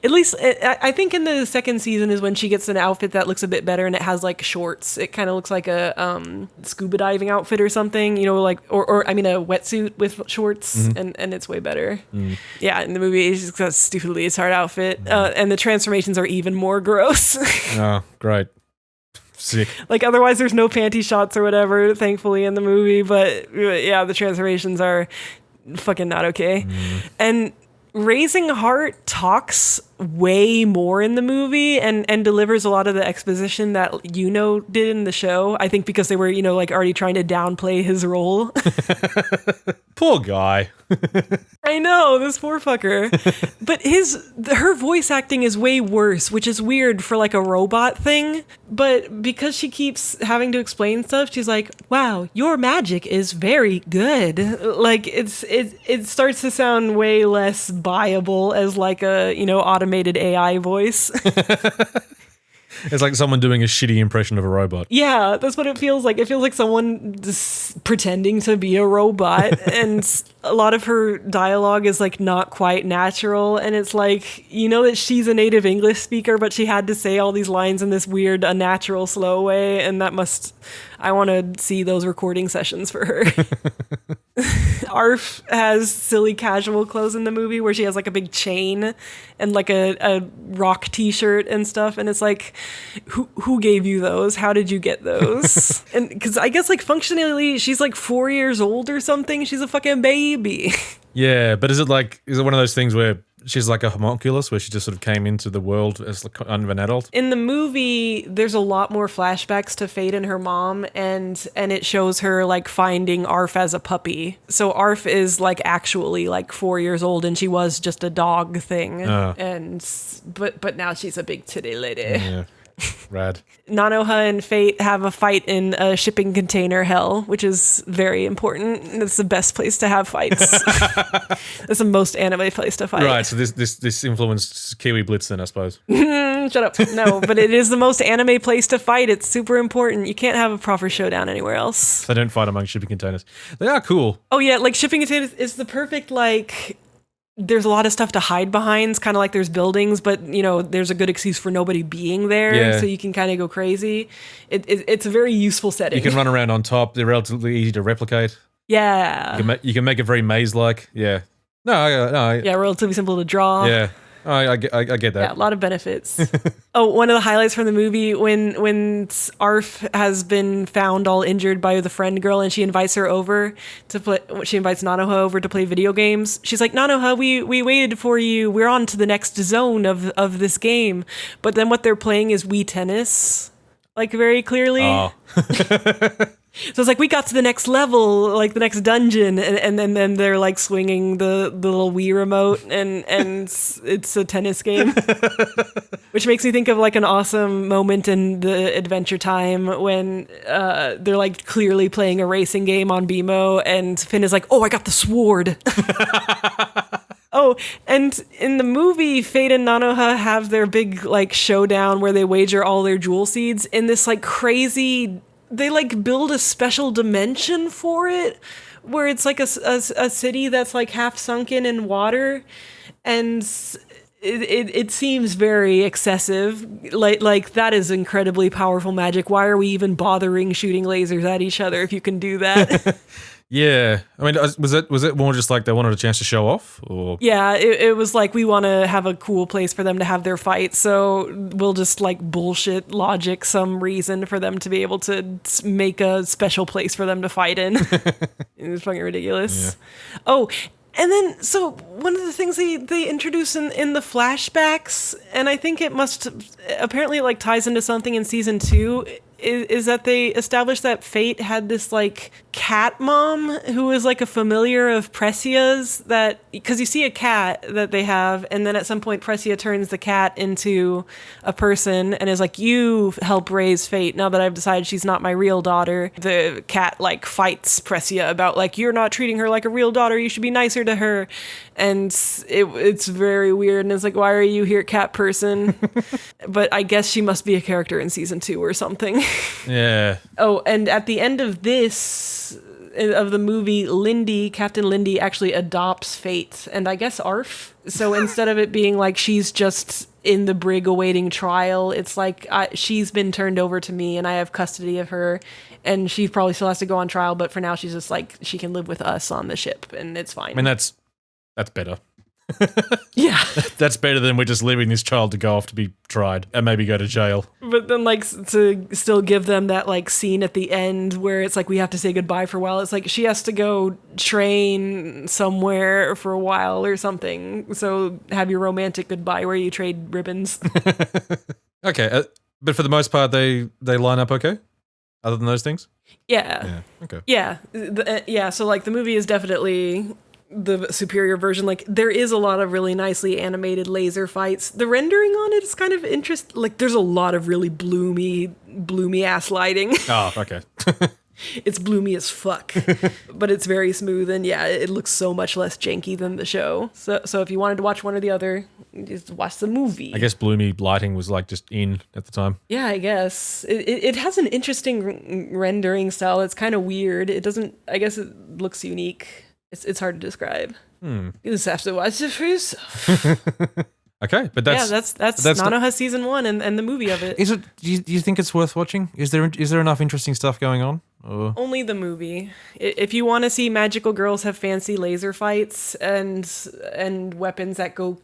At least I think in the second season is when she gets an outfit that looks a bit better and it has like shorts. It kind of looks like a scuba diving outfit or something, you know, like or I mean a wetsuit with shorts, and it's way better. Yeah, in the movie it's just got a stupid leotard outfit, and the transformations are even more gross. Oh, great. Sick. Like otherwise there's no panty shots or whatever, thankfully, in the movie, but yeah, the transformations are fucking not okay. And Raising Heart talks way more in the movie and delivers a lot of the exposition that did in the show. I think because they were, like already trying to downplay his role. Poor guy. I know, this poor fucker. But her voice acting is way worse, which is weird for like a robot thing. But because she keeps having to explain stuff, she's like, wow, your magic is very good. Like it starts to sound way less viable as like a, automated AI voice. It's like someone doing a shitty impression of a robot. Yeah, that's what it feels like. It feels like someone just pretending to be a robot, and a lot of her dialogue is like not quite natural, and it's like, that she's a native English speaker, but she had to say all these lines in this weird, unnatural, slow way, and I want to see those recording sessions for her. Arf has silly casual clothes in the movie where she has like a big chain and like a rock t-shirt and stuff, and it's like, who gave you those? How did you get those? And because I guess like functionally she's like 4 years old or something. She's a fucking baby. Yeah, but is it one of those things where she's like a homunculus, where she just sort of came into the world as like kind of an adult? In the movie, there's a lot more flashbacks to Fate and her mom, and it shows her like finding Arf as a puppy. So Arf is like actually like 4 years old, and she was just a dog thing. But now she's a big titty lady. Yeah. Rad. Nanoha and Fate have a fight in a shipping container hell, which is very important. It's the best place to have fights. It's the most anime place to fight. Right, so this influenced Kiwi Blitz then, I suppose. Shut up. No, but it is the most anime place to fight. It's super important. You can't have a proper showdown anywhere else. They don't fight among shipping containers. They are cool. Oh yeah, like shipping containers is the perfect like... There's a lot of stuff to hide behind. It's kind of like there's buildings, but there's a good excuse for nobody being there, so you can kind of go crazy. It's a very useful setting. You can run around on top. They're relatively easy to replicate. Yeah. You can make it very maze-like. Yeah. Yeah, relatively simple to draw. Yeah. I get that. Yeah, a lot of benefits. One of the highlights from the movie when Arf has been found all injured by the friend girl, and she invites her over to play. She invites Nanoha over to play video games. She's like, Nanoha, we waited for you. We're on to the next zone of this game. But then what they're playing is Wii Tennis, like very clearly. Oh. So it's like we got to the next level, like the next dungeon, and then they're like swinging the little Wii remote, and it's a tennis game, which makes me think of like an awesome moment in the Adventure Time when they're like clearly playing a racing game on BMO, and Finn is like, "Oh, I got the sword." Oh, and in the movie, Fate and Nanoha have their big like showdown where they wager all their jewel seeds in this like crazy. They like build a special dimension for it where it's like a city that's like half sunken in water, and it seems very excessive. Like that is incredibly powerful magic. Why are we even bothering shooting lasers at each other if you can do that? Yeah, I mean, was it more just like they wanted a chance to show off, or? Yeah, it was like we want to have a cool place for them to have their fight, so we'll just like bullshit logic some reason for them to be able to make a special place for them to fight in. It's fucking ridiculous. Yeah. Oh, and then so one of the things they introduce in the flashbacks, and I think it must apparently like ties into something in season 2. Is that they established that Fate had this like cat mom who is like a familiar of Precia's, that because you see a cat that they have, and then at some point Precia turns the cat into a person and is like, you help raise Fate now that I've decided she's not my real daughter. The cat like fights Precia about like, you're not treating her like a real daughter, you should be nicer to her, and it's very weird, and it's like, why are you here, cat person? But I guess she must be a character in season 2 or something. Yeah. Oh, and at the end of this, of the movie, Captain Lindy actually adopts Fate and I guess Arf. So instead of it being like she's just in the brig awaiting trial, it's like she's been turned over to me and I have custody of her, and she probably still has to go on trial, but for now she's just like, she can live with us on the ship and it's fine. I mean, that's better. Yeah. That's better than we're just leaving this child to go off to be tried and maybe go to jail. But then, like, to still give them that, like, scene at the end where it's like we have to say goodbye for a while. It's like she has to go train somewhere for a while or something. So have your romantic goodbye where you trade ribbons. Okay, but for the most part, they line up okay? Other than those things? Yeah. Okay. Yeah. Yeah, so, like, the movie is definitely the superior version. Like, there is a lot of really nicely animated laser fights. The rendering on it is kind of interesting. Like, there's a lot of really bloomy ass lighting. Oh, okay. It's bloomy as fuck, but it's very smooth, and yeah, it looks so much less janky than the show. So if you wanted to watch one or the other, just watch the movie. I guess bloomy lighting was like just in at the time. Yeah, I guess it has an interesting rendering style. It's kind of weird. It doesn't. I guess it looks unique. It's hard to describe. You just have to watch it for yourself. Okay, but that's Nanoha season 1 and the movie of it. Is it? Do you think it's worth watching? Is there enough interesting stuff going on? Or? Only the movie. If you want to see magical girls have fancy laser fights and weapons that go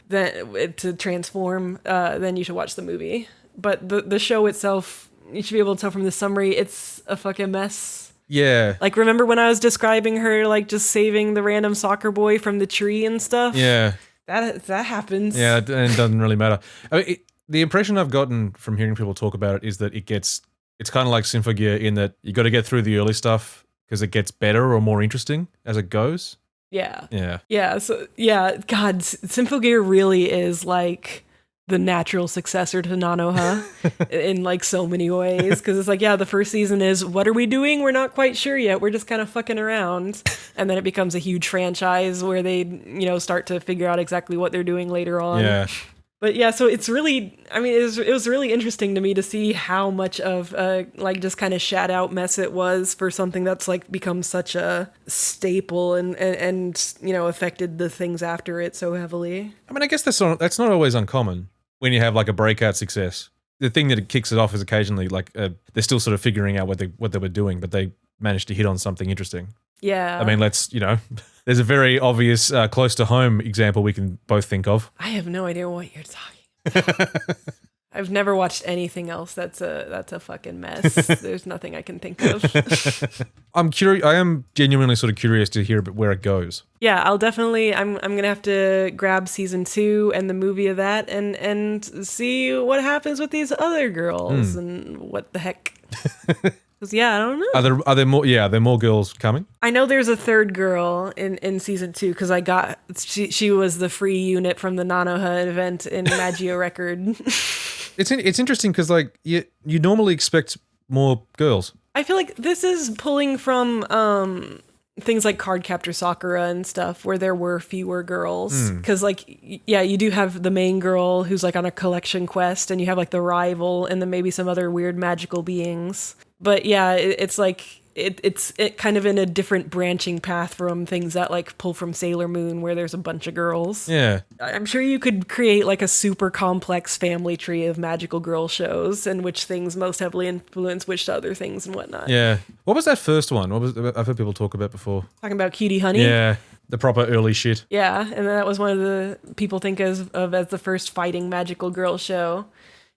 then to transform, then you should watch the movie. But the show itself, you should be able to tell from the summary, it's a fucking mess. Yeah. Like, remember when I was describing her, like, just saving the random soccer boy from the tree and stuff? Yeah. That happens. Yeah, and it doesn't really matter. I mean, the impression I've gotten from hearing people talk about it is that it's kind of like Symphogear in that you got to get through the early stuff because it gets better or more interesting as it goes. Yeah. Yeah. Yeah, so, yeah, God, Symphogear really is, like, the natural successor to Nanoha in like so many ways, because it's like, yeah, the first season is, what are we doing? We're not quite sure yet. We're just kind of fucking around. And then it becomes a huge franchise where they, start to figure out exactly what they're doing later on. Yeah. But yeah, so it's really, I mean, it was really interesting to me to see how much of like just kind of shat out mess it was for something that's like become such a staple and affected the things after it so heavily. I mean, I guess that's not always uncommon when you have like a breakout success. The thing that it kicks it off is occasionally like they're still sort of figuring out what they were doing, but they managed to hit on something interesting. Yeah. I mean, there's a very obvious close to home example we can both think of. I have no idea what you're talking about. I've never watched anything else that's a fucking mess. There's nothing I can think of. I'm curious. I am genuinely sort of curious to hear where it goes. Yeah, I'll definitely. I'm gonna have to grab season 2 and the movie of that and see what happens with these other girls and what the heck. Because I don't know. Are there more? Yeah, are there more girls coming? I know there's a third girl in season 2 because she was the free unit from the Nanoha event in Magio Record. It's interesting because like you normally expect more girls. I feel like this is pulling from things like Cardcaptor Sakura and stuff where there were fewer girls. Because you do have the main girl who's like on a collection quest, and you have like the rival, and then maybe some other weird magical beings. But yeah, it's like it's kind of in a different branching path from things that like pull from Sailor Moon where there's a bunch of girls. Yeah. I'm sure you could create like a super complex family tree of magical girl shows and which things most heavily influence which other things and whatnot. Yeah. What was that first one? I've heard people talk about before. Talking about Cutie Honey? Yeah. The proper early shit. Yeah, and that was one of the people think of as the first fighting magical girl show.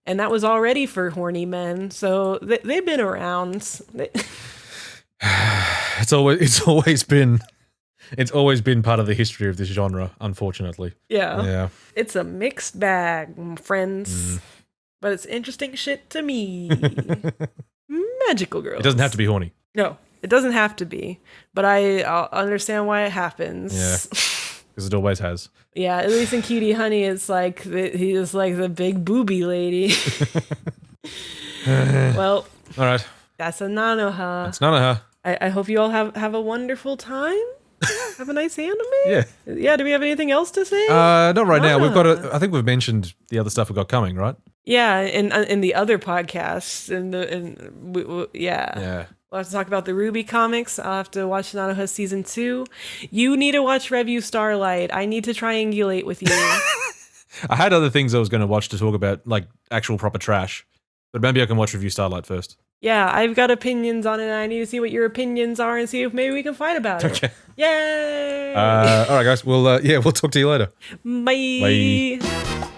And that was already for horny men, so they've been around. It's always been part of the history of this genre, unfortunately. Yeah. It's a mixed bag, friends. But it's interesting shit to me. Magical girls. It doesn't have to be horny. No, it doesn't have to be. But I'll understand why it happens. Yeah. Because it always has. Yeah, at least in Cutie Honey, it's like he is like the big booby lady. Well, all right. That's a Nanoha. That's Nanoha. I hope you all have a wonderful time. Have a nice anime. Yeah. Yeah. Do we have anything else to say? Not right now. We've got. I think we've mentioned the other stuff we've got coming, right? Yeah, in the other podcasts, yeah. We'll have to talk about the Ruby comics. I'll have to watch Nanoha Season 2. You need to watch Review Starlight. I need to triangulate with you. I had other things I was going to watch to talk about, like actual proper trash. But maybe I can watch Review Starlight first. Yeah, I've got opinions on it, and I need to see what your opinions are and see if maybe we can fight about it. Okay. Yay! All right, guys. We'll talk to you later. Bye. Bye.